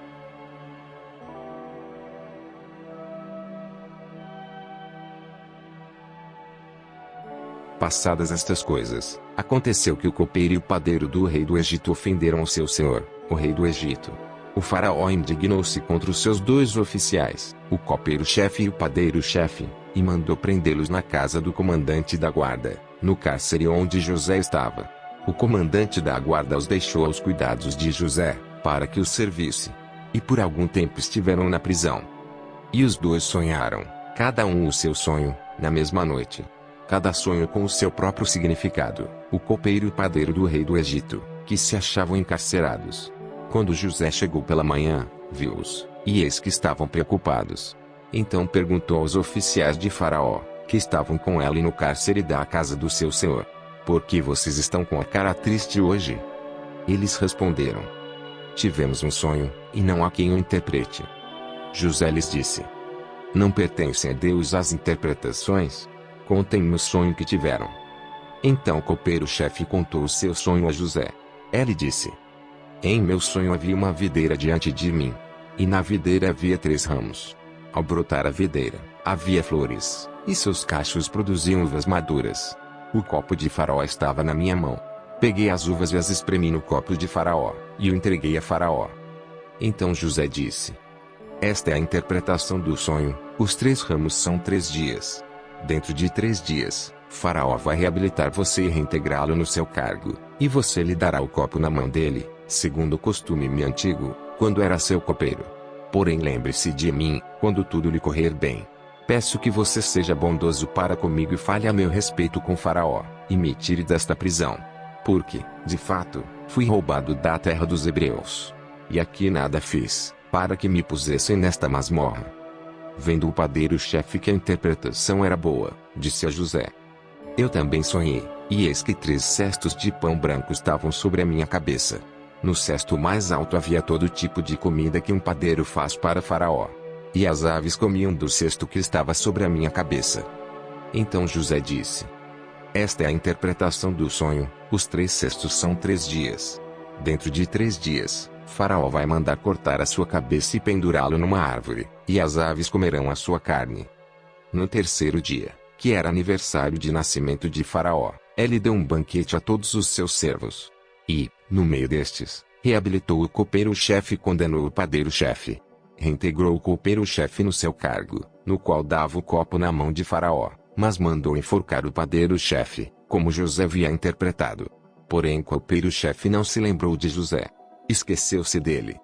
Passadas estas coisas, aconteceu que o copeiro e o padeiro do rei do Egito ofenderam o seu senhor, o rei do Egito. O faraó indignou-se contra os seus 2 oficiais, o copeiro-chefe e o padeiro-chefe, e mandou prendê-los na casa do comandante da guarda, no cárcere onde José estava. O comandante da guarda os deixou aos cuidados de José, para que os servisse. E por algum tempo estiveram na prisão. E os 2 sonharam, cada um o seu sonho, na mesma noite. Cada sonho com o seu próprio significado, o copeiro e o padeiro do rei do Egito, que se achavam encarcerados. Quando José chegou pela manhã, viu-os, e eis que estavam preocupados. Então perguntou aos oficiais de Faraó, que estavam com ele no cárcere da casa do seu senhor: por que vocês estão com a cara triste hoje? Eles responderam: tivemos um sonho, e não há quem o interprete. José lhes disse: não pertencem a Deus as interpretações? Contem-me o sonho que tiveram. Então o copeiro-chefe contou o seu sonho a José. Ele disse: em meu sonho havia uma videira diante de mim. E na videira havia 3 ramos. Ao brotar a videira, havia flores, e seus cachos produziam uvas maduras. O copo de Faraó estava na minha mão. Peguei as uvas e as espremi no copo de Faraó, e o entreguei a Faraó. Então José disse: esta é a interpretação do sonho, os 3 ramos são 3 dias. Dentro de 3 dias, Faraó vai reabilitar você e reintegrá-lo no seu cargo, e você lhe dará o copo na mão dele, segundo o costume antigo, quando era seu copeiro. Porém lembre-se de mim, quando tudo lhe correr bem. Peço que você seja bondoso para comigo e fale a meu respeito com Faraó, e me tire desta prisão. Porque, de fato, fui roubado da terra dos hebreus. E aqui nada fiz, para que me pusessem nesta masmorra. Vendo o padeiro-chefe que a interpretação era boa, disse a José: eu também sonhei, e eis que 3 cestos de pão branco estavam sobre a minha cabeça. No cesto mais alto havia todo tipo de comida que um padeiro faz para Faraó. E as aves comiam do cesto que estava sobre a minha cabeça. Então José disse: esta é a interpretação do sonho, os 3 cestos são 3 dias. Dentro de 3 dias, Faraó vai mandar cortar a sua cabeça e pendurá-lo numa árvore, e as aves comerão a sua carne. No 3º dia, que era aniversário de nascimento de Faraó, ele deu um banquete a todos os seus servos. E, no meio destes, reabilitou o copeiro-chefe e condenou o padeiro-chefe. Reintegrou o copeiro-chefe no seu cargo, no qual dava o copo na mão de Faraó, mas mandou enforcar o padeiro-chefe, como José havia interpretado. Porém o copeiro-chefe não se lembrou de José. Esqueceu-se dele.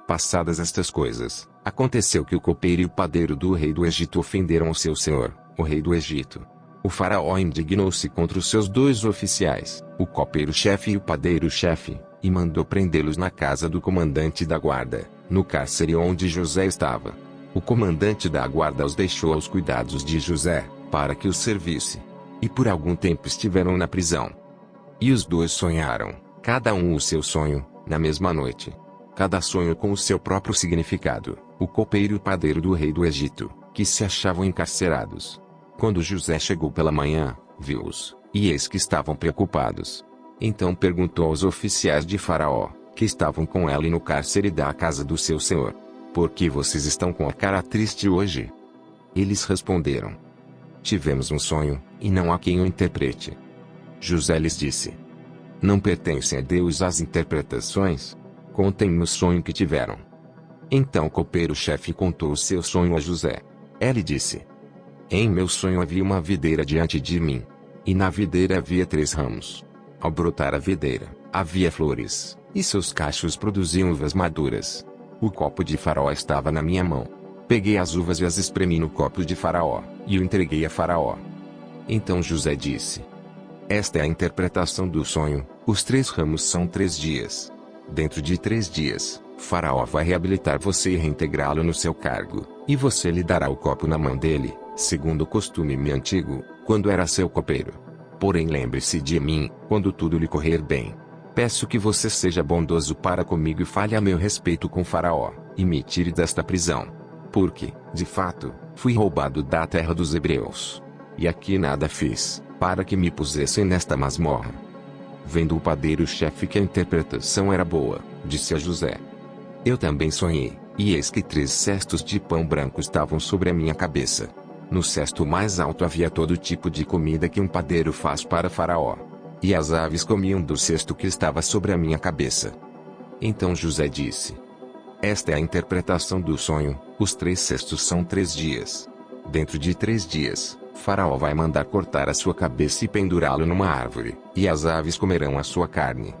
Passadas estas coisas, aconteceu que o copeiro e o padeiro do rei do Egito ofenderam o seu senhor, o rei do Egito. O faraó indignou-se contra os seus 2 oficiais, o copeiro-chefe e o padeiro-chefe, e mandou prendê-los na casa do comandante da guarda, no cárcere onde José estava. O comandante da guarda os deixou aos cuidados de José, para que os servisse. E por algum tempo estiveram na prisão. E os 2 sonharam, cada um o seu sonho, na mesma noite. Cada sonho com o seu próprio significado, o copeiro e o padeiro do rei do Egito, que se achavam encarcerados. Quando José chegou pela manhã, viu-os, e eis que estavam preocupados. Então perguntou aos oficiais de Faraó, que estavam com ele no cárcere da casa do seu senhor: por que vocês estão com a cara triste hoje? Eles responderam: tivemos um sonho, e não há quem o interprete. José lhes disse: não pertencem a Deus as interpretações? Contem-me o sonho que tiveram. Então o copeiro-chefe contou o seu sonho a José. Ele disse: em meu sonho havia uma videira diante de mim. E na videira havia 3 ramos. Ao brotar a videira, havia flores, e seus cachos produziam uvas maduras. O copo de Faraó estava na minha mão. Peguei as uvas e as espremi no copo de Faraó, e o entreguei a Faraó. Então José disse: esta é a interpretação do sonho, os 3 ramos são 3 dias. Dentro de 3 dias, Faraó vai reabilitar você e reintegrá-lo no seu cargo, e você lhe dará o copo na mão dele, segundo o costume antigo, quando era seu copeiro. Porém lembre-se de mim, quando tudo lhe correr bem. Peço que você seja bondoso para comigo e fale a meu respeito com Faraó, e me tire desta prisão. Porque, de fato, fui roubado da terra dos hebreus. E aqui nada fiz, para que me pusessem nesta masmorra. Vendo o padeiro-chefe que a interpretação era boa, disse a José: eu também sonhei, e eis que 3 cestos de pão branco estavam sobre a minha cabeça. No cesto mais alto havia todo tipo de comida que um padeiro faz para Faraó. E as aves comiam do cesto que estava sobre a minha cabeça. Então José disse: esta é a interpretação do sonho, os 3 cestos são 3 dias. Dentro de 3 dias, Faraó vai mandar cortar a sua cabeça e pendurá-lo numa árvore, e as aves comerão a sua carne.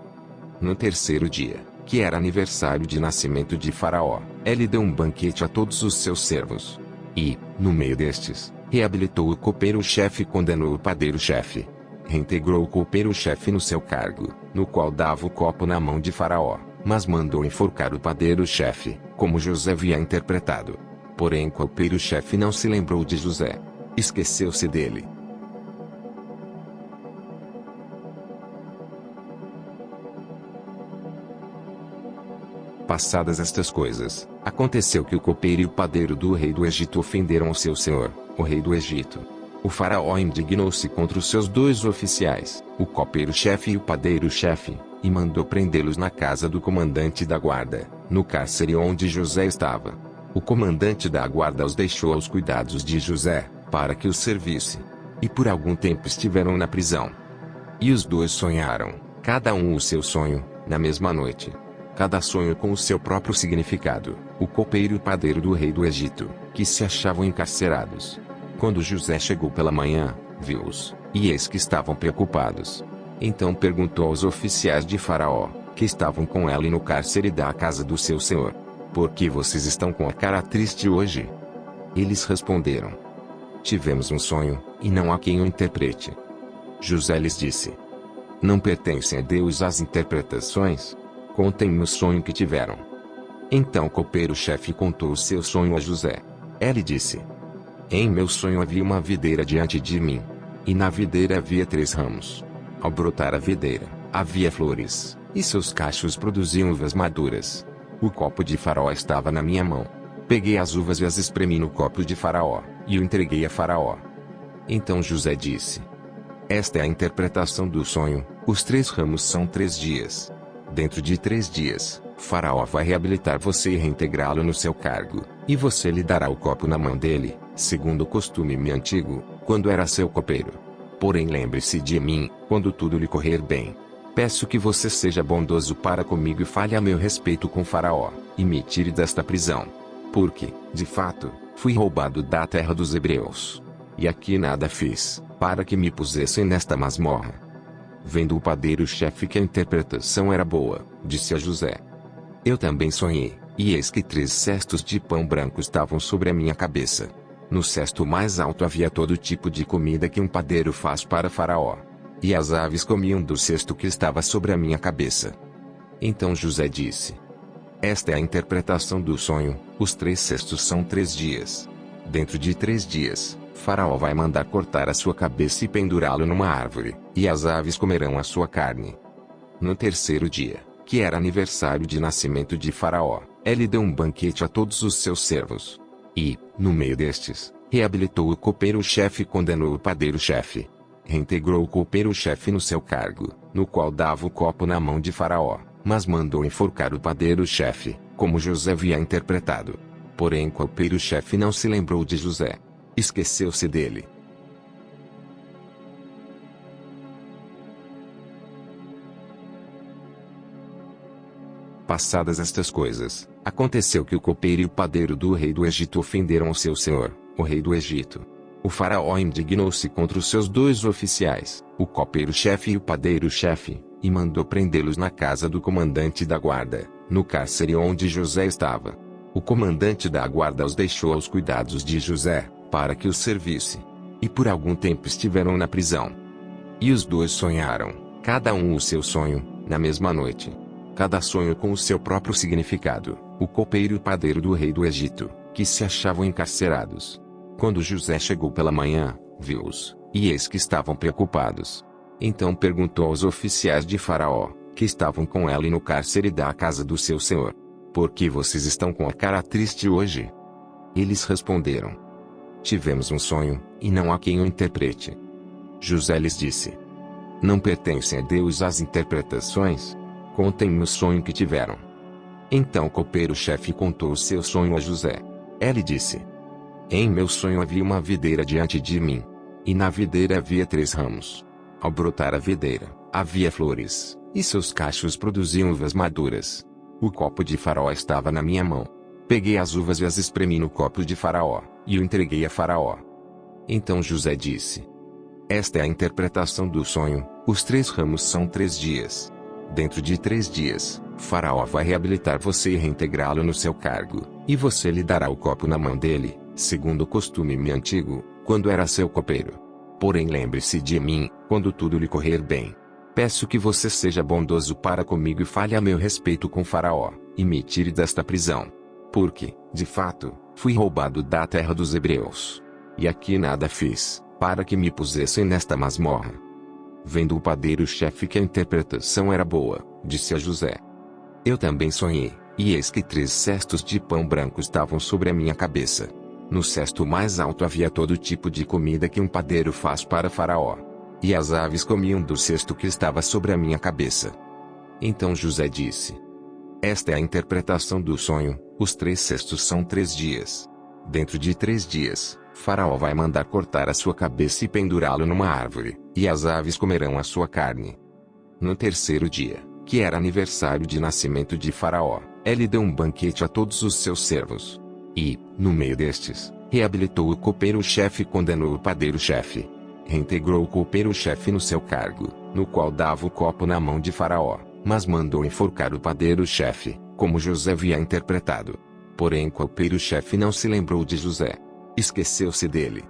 No 3º dia, que era aniversário de nascimento de Faraó, ele deu um banquete a todos os seus servos. E, no meio destes, reabilitou o copeiro-chefe e condenou o padeiro-chefe. Reintegrou o copeiro-chefe no seu cargo, no qual dava o copo na mão de Faraó, mas mandou enforcar o padeiro-chefe, como José havia interpretado. Porém o copeiro-chefe não se lembrou de José. Esqueceu-se dele. Passadas estas coisas, aconteceu que o copeiro e o padeiro do rei do Egito ofenderam o seu senhor, o rei do Egito. O faraó indignou-se contra os seus 2 oficiais, o copeiro-chefe e o padeiro-chefe, e mandou prendê-los na casa do comandante da guarda, no cárcere onde José estava. O comandante da guarda os deixou aos cuidados de José, para que os servisse. E por algum tempo estiveram na prisão. E os 2 sonharam, cada um o seu sonho, na mesma noite. Cada sonho com o seu próprio significado, o copeiro e o padeiro do rei do Egito, que se achavam encarcerados. Quando José chegou pela manhã, viu-os, e eis que estavam preocupados. Então perguntou aos oficiais de Faraó, que estavam com ela no cárcere da casa do seu senhor: por que vocês estão com a cara triste hoje? Eles responderam: tivemos um sonho, e não há quem o interprete. José lhes disse: não pertencem a Deus as interpretações? Contem-me o sonho que tiveram. Então o copeiro-chefe contou o seu sonho a José. Ele disse: em meu sonho havia uma videira diante de mim. E na videira havia 3 ramos. Ao brotar a videira, havia flores, e seus cachos produziam uvas maduras. O copo de Faraó estava na minha mão. Peguei as uvas e as espremi no copo de Faraó, e o entreguei a Faraó. Então José disse: esta é a interpretação do sonho, os 3 ramos são 3 dias. Dentro de 3 dias, Faraó vai reabilitar você e reintegrá-lo no seu cargo, e você lhe dará o copo na mão dele, segundo o costume antigo, quando era seu copeiro. Porém lembre-se de mim, quando tudo lhe correr bem. Peço que você seja bondoso para comigo e fale a meu respeito com Faraó, e me tire desta prisão. Porque, de fato, fui roubado da terra dos hebreus. E aqui nada fiz, para que me pusessem nesta masmorra. Vendo o padeiro-chefe que a interpretação era boa, disse a José: eu também sonhei, e eis que 3 cestos de pão branco estavam sobre a minha cabeça. No cesto mais alto havia todo tipo de comida que um padeiro faz para Faraó. E as aves comiam do cesto que estava sobre a minha cabeça. Então José disse: esta é a interpretação do sonho, os 3 cestos são 3 dias. Dentro de 3 dias, Faraó vai mandar cortar a sua cabeça e pendurá-lo numa árvore, e as aves comerão a sua carne. No 3º dia, que era aniversário de nascimento de Faraó, ele deu um banquete a todos os seus servos. E, no meio destes, reabilitou o copeiro-chefe e condenou o padeiro-chefe. Reintegrou o copeiro-chefe no seu cargo, no qual dava o copo na mão de Faraó, mas mandou enforcar o padeiro-chefe, como José havia interpretado. Porém o copeiro-chefe não se lembrou de José. Esqueceu-se dele. Passadas estas coisas, aconteceu que o copeiro e o padeiro do rei do Egito ofenderam o seu senhor, o rei do Egito. O faraó indignou-se contra os seus 2 oficiais, o copeiro-chefe e o padeiro-chefe, e mandou prendê-los na casa do comandante da guarda, no cárcere onde José estava. O comandante da guarda os deixou aos cuidados de José, para que os servisse. E por algum tempo estiveram na prisão. E os 2 sonharam, cada um o seu sonho, na mesma noite. Cada sonho com o seu próprio significado, o copeiro e o padeiro do rei do Egito, que se achavam encarcerados. Quando José chegou pela manhã, viu-os, e eis que estavam preocupados. Então perguntou aos oficiais de Faraó, que estavam com ela no cárcere da casa do seu senhor: por que vocês estão com a cara triste hoje? Eles responderam: tivemos um sonho, e não há quem o interprete. José lhes disse: não pertencem a Deus as interpretações? Contem-me o sonho que tiveram. Então o copeiro-chefe contou o seu sonho a José. Ele disse: em meu sonho havia uma videira diante de mim. E na videira havia 3 ramos. Ao brotar a videira, havia flores, e seus cachos produziam uvas maduras. O copo de Faraó estava na minha mão. Peguei as uvas e as espremi no copo de Faraó, e o entreguei a Faraó. Então José disse: esta é a interpretação do sonho, os 3 ramos são 3 dias. Dentro de 3 dias, Faraó vai reabilitar você e reintegrá-lo no seu cargo, e você lhe dará o copo na mão dele, segundo o costume antigo, quando era seu copeiro. Porém lembre-se de mim, quando tudo lhe correr bem. Peço que você seja bondoso para comigo e fale a meu respeito com Faraó, e me tire desta prisão. Porque, de fato, fui roubado da terra dos hebreus. E aqui nada fiz, para que me pusessem nesta masmorra. Vendo o padeiro-chefe que a interpretação era boa, disse a José: eu também sonhei, e eis que 3 cestos de pão branco estavam sobre a minha cabeça. No cesto mais alto havia todo tipo de comida que um padeiro faz para Faraó. E as aves comiam do cesto que estava sobre a minha cabeça. Então José disse: esta é a interpretação do sonho, os 3 cestos são 3 dias. Dentro de 3 dias, Faraó vai mandar cortar a sua cabeça e pendurá-lo numa árvore, e as aves comerão a sua carne. No 3º dia, que era aniversário de nascimento de Faraó, ele deu um banquete a todos os seus servos. E, no meio destes, reabilitou o copeiro-chefe e condenou o padeiro-chefe. Reintegrou o copeiro-chefe no seu cargo, no qual dava o copo na mão de Faraó, mas mandou enforcar o padeiro-chefe, como José havia interpretado. Porém o copeiro-chefe não se lembrou de José. Esqueceu-se dele.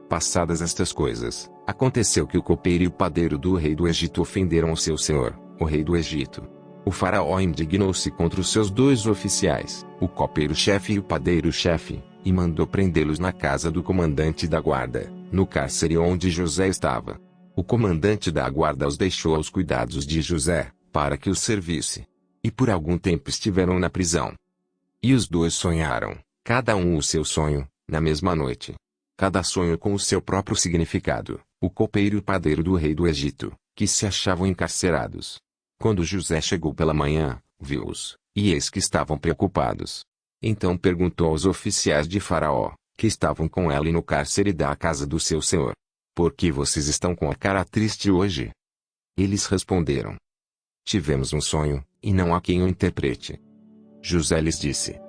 Passadas estas coisas, aconteceu que o copeiro e o padeiro do rei do Egito ofenderam o seu senhor, o rei do Egito. O faraó indignou-se contra os seus dois oficiais, o copeiro-chefe e o padeiro-chefe, e mandou prendê-los na casa do comandante da guarda, no cárcere onde José estava. O comandante da guarda os deixou aos cuidados de José, para que os servisse. E por algum tempo estiveram na prisão. E os dois sonharam, cada um o seu sonho, na mesma noite. Cada sonho com o seu próprio significado, o copeiro e o padeiro do rei do Egito, que se achavam encarcerados. Quando José chegou pela manhã, viu-os, e eis que estavam preocupados. Então perguntou aos oficiais de Faraó, que estavam com ele no cárcere da casa do seu senhor: por que vocês estão com a cara triste hoje? Eles responderam: tivemos um sonho, e não há quem o interprete. José lhes disse: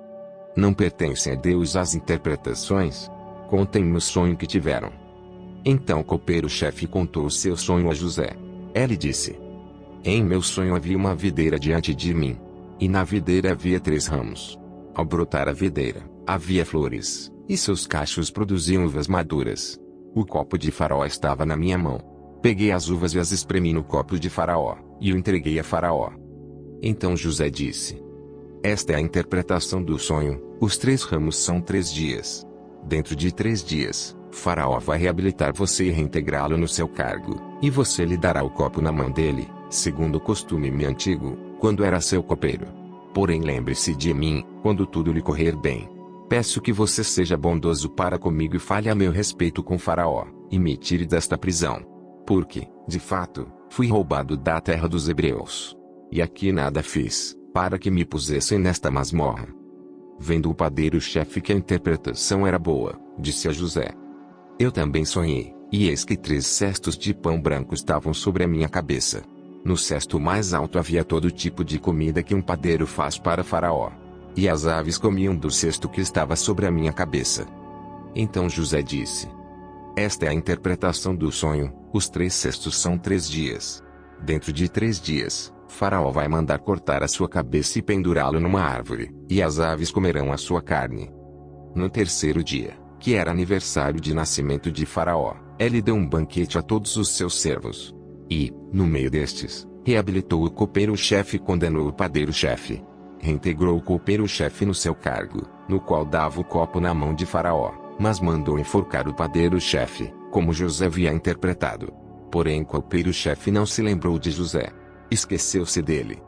não pertencem a Deus as interpretações? Contem-me o sonho que tiveram. Então o copeiro-chefe contou o seu sonho a José. Ele disse: em meu sonho havia uma videira diante de mim. E na videira havia 3 ramos. Ao brotar a videira, havia flores, e seus cachos produziam uvas maduras. O copo de Faraó estava na minha mão. Peguei as uvas e as espremi no copo de Faraó, e o entreguei a Faraó. Então José disse: esta é a interpretação do sonho, os 3 ramos são 3 dias. Dentro de 3 dias, Faraó vai reabilitar você e reintegrá-lo no seu cargo, e você lhe dará o copo na mão dele, segundo o costume antigo, quando era seu copeiro. Porém lembre-se de mim, quando tudo lhe correr bem. Peço que você seja bondoso para comigo e fale a meu respeito com Faraó, e me tire desta prisão. Porque, de fato, fui roubado da terra dos hebreus. E aqui nada fiz, para que me pusessem nesta masmorra. Vendo o padeiro-chefe que a interpretação era boa, disse a José: eu também sonhei, e eis que 3 cestos de pão branco estavam sobre a minha cabeça. No cesto mais alto havia todo tipo de comida que um padeiro faz para Faraó. E as aves comiam do cesto que estava sobre a minha cabeça. Então José disse: esta é a interpretação do sonho, os 3 cestos são 3 dias. Dentro de 3 dias, Faraó vai mandar cortar a sua cabeça e pendurá-lo numa árvore, e as aves comerão a sua carne. No 3º dia, que era aniversário de nascimento de Faraó, ele deu um banquete a todos os seus servos. E, no meio destes, reabilitou o copeiro-chefe e condenou o padeiro-chefe. Reintegrou o copeiro-chefe no seu cargo, no qual dava o copo na mão de Faraó, mas mandou enforcar o padeiro-chefe, como José havia interpretado. Porém o copeiro-chefe não se lembrou de José. Esqueceu-se dele.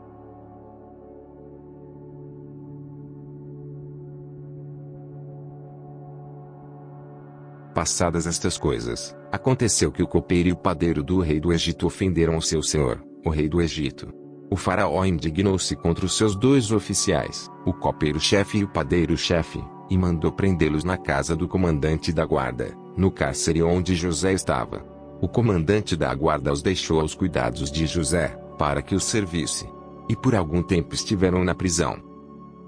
Passadas estas coisas, aconteceu que o copeiro e o padeiro do rei do Egito ofenderam o seu senhor, o rei do Egito. O faraó indignou-se contra os seus 2 oficiais, o copeiro-chefe e o padeiro-chefe, e mandou prendê-los na casa do comandante da guarda, no cárcere onde José estava. O comandante da guarda os deixou aos cuidados de José, para que os servisse. E por algum tempo estiveram na prisão.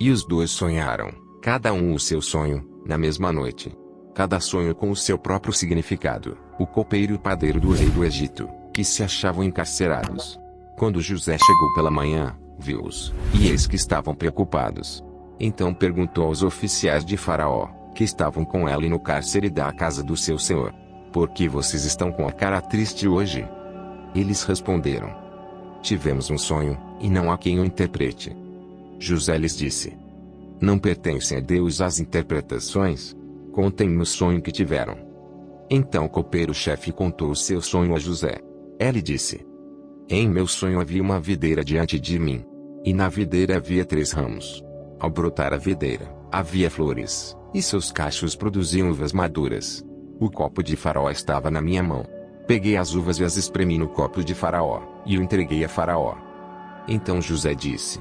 E os 2 sonharam, cada um o seu sonho, na mesma noite. Cada sonho com o seu próprio significado, o copeiro e o padeiro do rei do Egito, que se achavam encarcerados. Quando José chegou pela manhã, viu-os, e eis que estavam preocupados. Então perguntou aos oficiais de Faraó, que estavam com ele no cárcere da casa do seu senhor: por que vocês estão com a cara triste hoje? Eles responderam: tivemos um sonho, e não há quem o interprete. José lhes disse: não pertencem a Deus as interpretações? Contem-me o sonho que tiveram. Então o copeiro-chefe contou o seu sonho a José. Ele disse: em meu sonho havia uma videira diante de mim. E na videira havia 3 ramos. Ao brotar a videira, havia flores, e seus cachos produziam uvas maduras. O copo de Faraó estava na minha mão. Peguei as uvas e as espremi no copo de Faraó, e o entreguei a Faraó. Então José disse: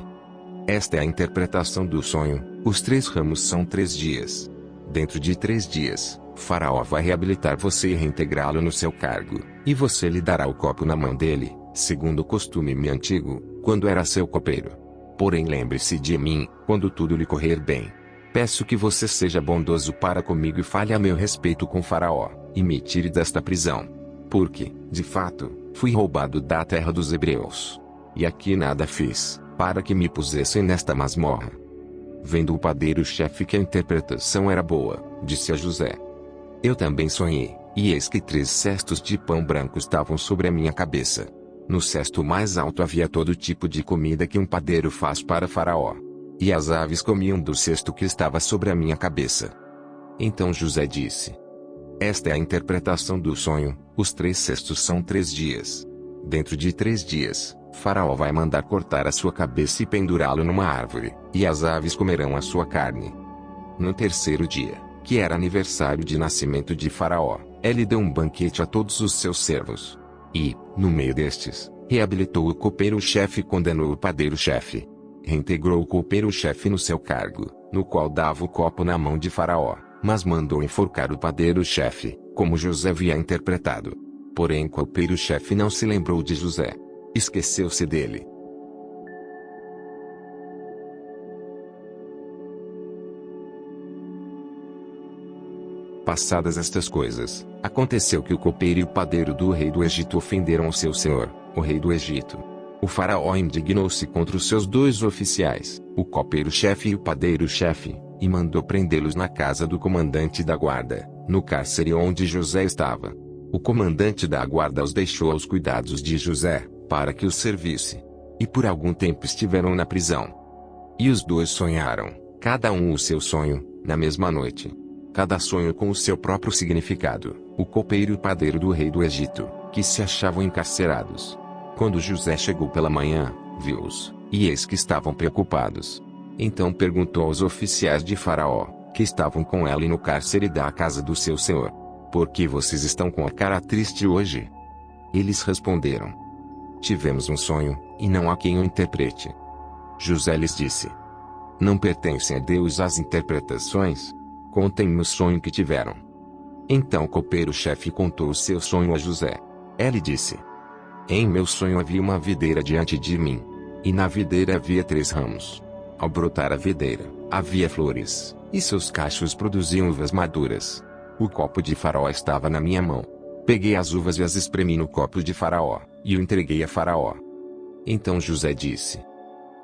esta é a interpretação do sonho, os 3 ramos são 3 dias. Dentro de 3 dias, Faraó vai reabilitar você e reintegrá-lo no seu cargo, e você lhe dará o copo na mão dele, segundo o costume antigo, quando era seu copeiro. Porém lembre-se de mim, quando tudo lhe correr bem. Peço que você seja bondoso para comigo e fale a meu respeito com Faraó, e me tire desta prisão. Porque, de fato, fui roubado da terra dos hebreus. E aqui nada fiz, para que me pusessem nesta masmorra. Vendo o padeiro-chefe que a interpretação era boa, disse a José: Eu também sonhei, e eis que 3 cestos de pão branco estavam sobre a minha cabeça. No cesto mais alto havia todo tipo de comida que um padeiro faz para Faraó. E as aves comiam do cesto que estava sobre a minha cabeça. Então José disse: Esta é a interpretação do sonho, os 3 cestos são 3 dias. Dentro de 3 dias, Faraó vai mandar cortar a sua cabeça e pendurá-lo numa árvore, e as aves comerão a sua carne. No 3º dia, que era aniversário de nascimento de Faraó, ele deu um banquete a todos os seus servos. E, no meio destes, reabilitou o copeiro-chefe e condenou o padeiro-chefe. Reintegrou o copeiro-chefe no seu cargo, no qual dava o copo na mão de Faraó, mas mandou enforcar o padeiro-chefe, como José havia interpretado. Porém o copeiro-chefe não se lembrou de José. Esqueceu-se dele. Passadas estas coisas, aconteceu que o copeiro e o padeiro do rei do Egito ofenderam o seu senhor, o rei do Egito. O faraó indignou-se contra os seus 2 oficiais, o copeiro-chefe e o padeiro-chefe, e mandou prendê-los na casa do comandante da guarda, no cárcere onde José estava. O comandante da guarda os deixou aos cuidados de José, para que os servisse. E por algum tempo estiveram na prisão. E os 2 sonharam, cada um o seu sonho, na mesma noite. Cada sonho com o seu próprio significado, o copeiro e o padeiro do rei do Egito, que se achavam encarcerados. Quando José chegou pela manhã, viu-os, e eis que estavam preocupados. Então perguntou aos oficiais de Faraó, que estavam com ele no cárcere da casa do seu senhor: Por que vocês estão com a cara triste hoje? Eles responderam: Tivemos um sonho, e não há quem o interprete. José lhes disse: Não pertencem a Deus as interpretações? Contem-me o sonho que tiveram. Então o copeiro-chefe contou o seu sonho a José. Ele disse: Em meu sonho havia uma videira diante de mim. E na videira havia 3 ramos. Ao brotar a videira, havia flores, e seus cachos produziam uvas maduras. O copo de Faraó estava na minha mão. Peguei as uvas e as espremi no copo de Faraó, e o entreguei a Faraó. Então José disse: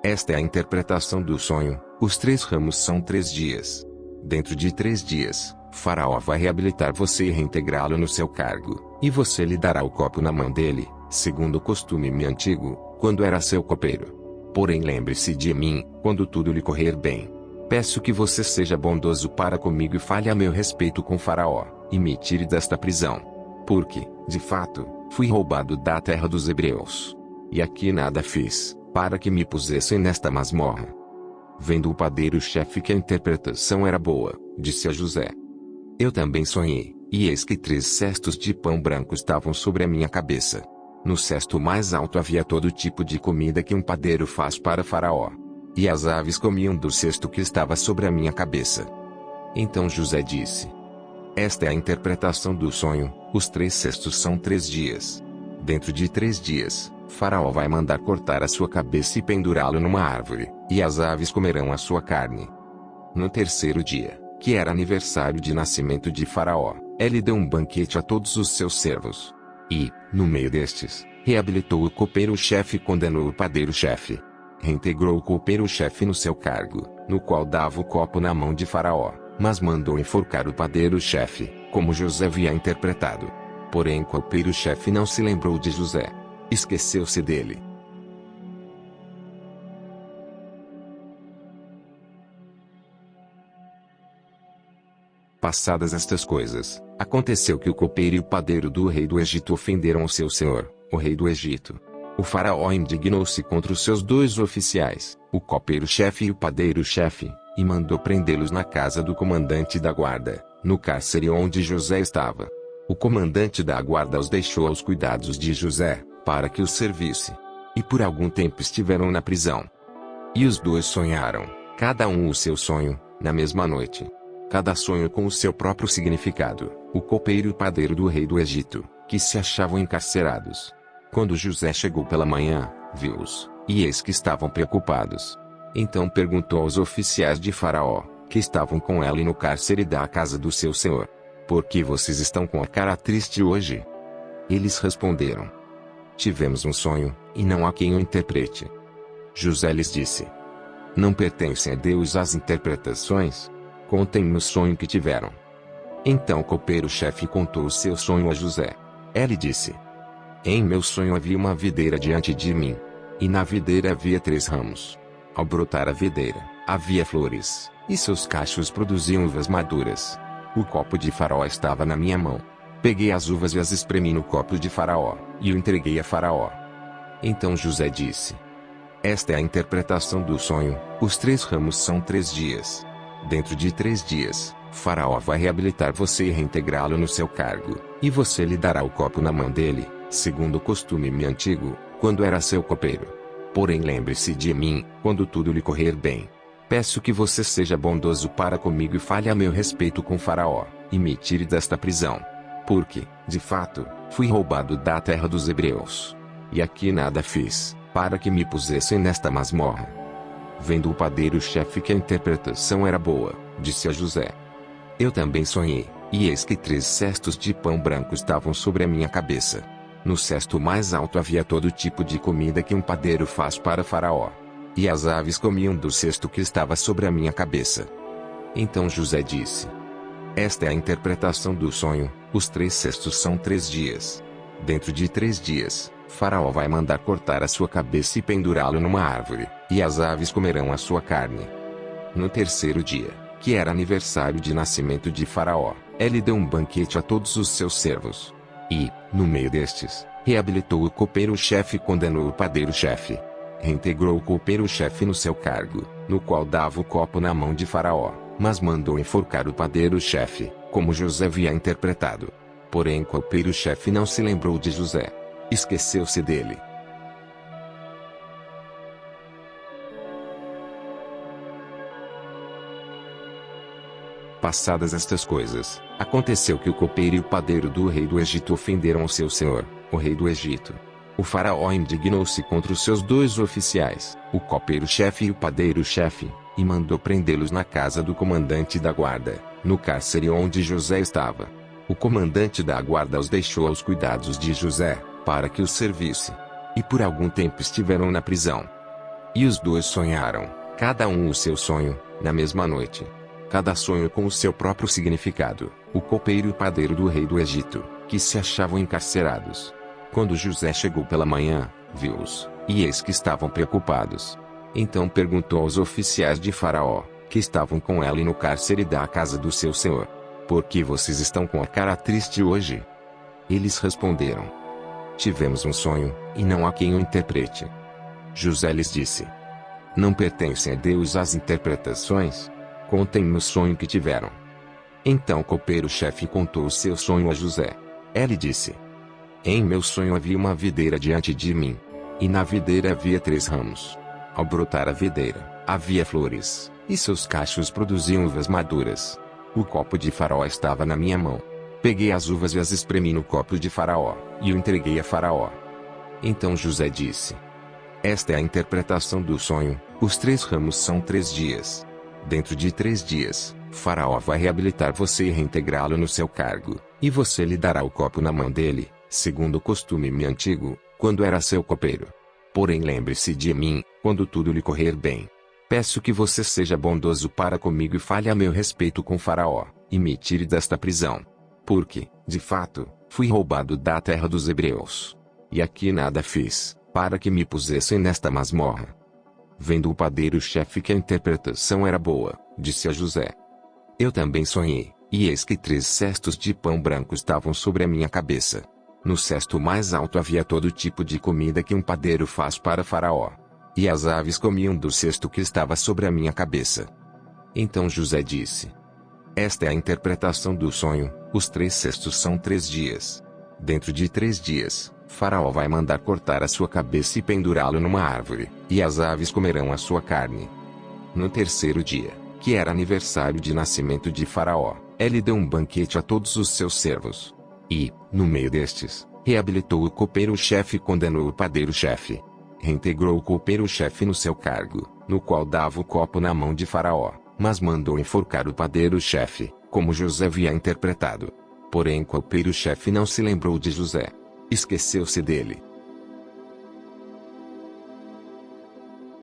Esta é a interpretação do sonho, os 3 ramos são 3 dias. Dentro de 3 dias, Faraó vai reabilitar você e reintegrá-lo no seu cargo, e você lhe dará o copo na mão dele, segundo o costume antigo, quando era seu copeiro. Porém lembre-se de mim, quando tudo lhe correr bem. Peço que você seja bondoso para comigo e fale a meu respeito com Faraó, e me tire desta prisão. Porque, de fato, fui roubado da terra dos hebreus. E aqui nada fiz, para que me pusessem nesta masmorra. Vendo o padeiro-chefe que a interpretação era boa, disse a José: Eu também sonhei, e eis que 3 cestos de pão branco estavam sobre a minha cabeça. No cesto mais alto havia todo tipo de comida que um padeiro faz para Faraó. E as aves comiam do cesto que estava sobre a minha cabeça. Então José disse: Esta é a interpretação do sonho, os 3 cestos são 3 dias. Dentro de 3 dias, Faraó vai mandar cortar a sua cabeça e pendurá-lo numa árvore, e as aves comerão a sua carne. No 3º dia, que era aniversário de nascimento de Faraó, ele deu um banquete a todos os seus servos. E, no meio destes, reabilitou o copeiro-chefe e condenou o padeiro-chefe. Reintegrou o copeiro-chefe no seu cargo, no qual dava o copo na mão de Faraó, mas mandou enforcar o padeiro-chefe, como José havia interpretado. Porém o copeiro-chefe não se lembrou de José. Esqueceu-se dele. Passadas estas coisas, aconteceu que o copeiro e o padeiro do rei do Egito ofenderam o seu senhor, o rei do Egito. O faraó indignou-se contra os seus 2 oficiais, o copeiro-chefe e o padeiro-chefe, e mandou prendê-los na casa do comandante da guarda, no cárcere onde José estava. O comandante da guarda os deixou aos cuidados de José, para que os servisse. E por algum tempo estiveram na prisão. E os 2 sonharam, cada um o seu sonho, na mesma noite. Cada sonho com o seu próprio significado, o copeiro e o padeiro do rei do Egito, que se achavam encarcerados. Quando José chegou pela manhã, viu-os, e eis que estavam preocupados. Então perguntou aos oficiais de Faraó, que estavam com ela no cárcere da casa do seu senhor: por que vocês estão com a cara triste hoje? Eles responderam: tivemos um sonho, e não há quem o interprete. José lhes disse: não pertencem a Deus as interpretações? Contem-me o sonho que tiveram. Então o copeiro-chefe contou o seu sonho a José. Ele disse: em meu sonho havia uma videira diante de mim. E na videira havia 3 ramos. Ao brotar a videira, havia flores, e seus cachos produziam uvas maduras. O copo de Faraó estava na minha mão. Peguei as uvas e as espremi no copo de Faraó, e o entreguei a Faraó. Então José disse: esta é a interpretação do sonho, os 3 ramos são 3 dias. Dentro de 3 dias, Faraó vai reabilitar você e reintegrá-lo no seu cargo, e você lhe dará o copo na mão dele, segundo o costume antigo, quando era seu copeiro. Porém lembre-se de mim, quando tudo lhe correr bem. Peço que você seja bondoso para comigo e fale a meu respeito com Faraó, e me tire desta prisão. Porque, de fato, fui roubado da terra dos hebreus. E aqui nada fiz, para que me pusessem nesta masmorra. Vendo o padeiro-chefe que a interpretação era boa, disse a José: eu também sonhei, e eis que 3 cestos de pão branco estavam sobre a minha cabeça. No cesto mais alto havia todo tipo de comida que um padeiro faz para Faraó. E as aves comiam do cesto que estava sobre a minha cabeça. Então José disse: esta é a interpretação do sonho, os 3 cestos são 3 dias. Dentro de 3 dias, Faraó vai mandar cortar a sua cabeça e pendurá-lo numa árvore, e as aves comerão a sua carne. No 3º dia, que era aniversário de nascimento de Faraó, ele deu um banquete a todos os seus servos. E, no meio destes, reabilitou o copeiro-chefe e condenou o padeiro-chefe. Reintegrou o copeiro-chefe no seu cargo, no qual dava o copo na mão de Faraó, mas mandou enforcar o padeiro-chefe, como José havia interpretado. Porém o copeiro-chefe não se lembrou de José. Esqueceu-se dele. Passadas estas coisas, aconteceu que o copeiro e o padeiro do rei do Egito ofenderam o seu senhor, o rei do Egito. O faraó indignou-se contra os seus 2 oficiais, o copeiro-chefe e o padeiro-chefe, e mandou prendê-los na casa do comandante da guarda, no cárcere onde José estava. O comandante da guarda os deixou aos cuidados de José, para que os servisse. E por algum tempo estiveram na prisão. E os 2 sonharam, cada um o seu sonho, na mesma noite. Cada sonho com o seu próprio significado, o copeiro e o padeiro do rei do Egito, que se achavam encarcerados. Quando José chegou pela manhã, viu-os, e eis que estavam preocupados. Então perguntou aos oficiais de Faraó, que estavam com ela no cárcere da casa do seu senhor: por que vocês estão com a cara triste hoje? Eles responderam: tivemos um sonho, e não há quem o interprete. José lhes disse: não pertencem a Deus as interpretações? Contem-me o sonho que tiveram. Então o copeiro-chefe contou o seu sonho a José. Ele disse: em meu sonho havia uma videira diante de mim. E na videira havia 3 ramos. Ao brotar a videira, havia flores, e seus cachos produziam uvas maduras. O copo de Faraó estava na minha mão. Peguei as uvas e as espremi no copo de Faraó, e o entreguei a Faraó. Então José disse: esta é a interpretação do sonho, os 3 ramos são 3 dias. Dentro de 3 dias, Faraó vai reabilitar você e reintegrá-lo no seu cargo, e você lhe dará o copo na mão dele, segundo o costume antigo, quando era seu copeiro. Porém lembre-se de mim, quando tudo lhe correr bem. Peço que você seja bondoso para comigo e fale a meu respeito com Faraó, e me tire desta prisão. Porque, de fato, fui roubado da terra dos hebreus. E aqui nada fiz, para que me pusessem nesta masmorra. Vendo o padeiro-chefe que a interpretação era boa, disse a José: eu também sonhei, e eis que 3 cestos de pão branco estavam sobre a minha cabeça. No cesto mais alto havia todo tipo de comida que um padeiro faz para Faraó. E as aves comiam do cesto que estava sobre a minha cabeça. Então José disse: esta é a interpretação do sonho, os 3 cestos são 3 dias. Dentro de 3 dias, Faraó vai mandar cortar a sua cabeça e pendurá-lo numa árvore, e as aves comerão a sua carne. No 3º dia, que era aniversário de nascimento de Faraó, ele deu um banquete a todos os seus servos. E, no meio destes, reabilitou o copeiro-chefe e condenou o padeiro-chefe. Reintegrou o copeiro-chefe no seu cargo, no qual dava o copo na mão de Faraó, mas mandou enforcar o padeiro-chefe, como José havia interpretado. Porém o copeiro-chefe não se lembrou de José. Esqueceu-se dele.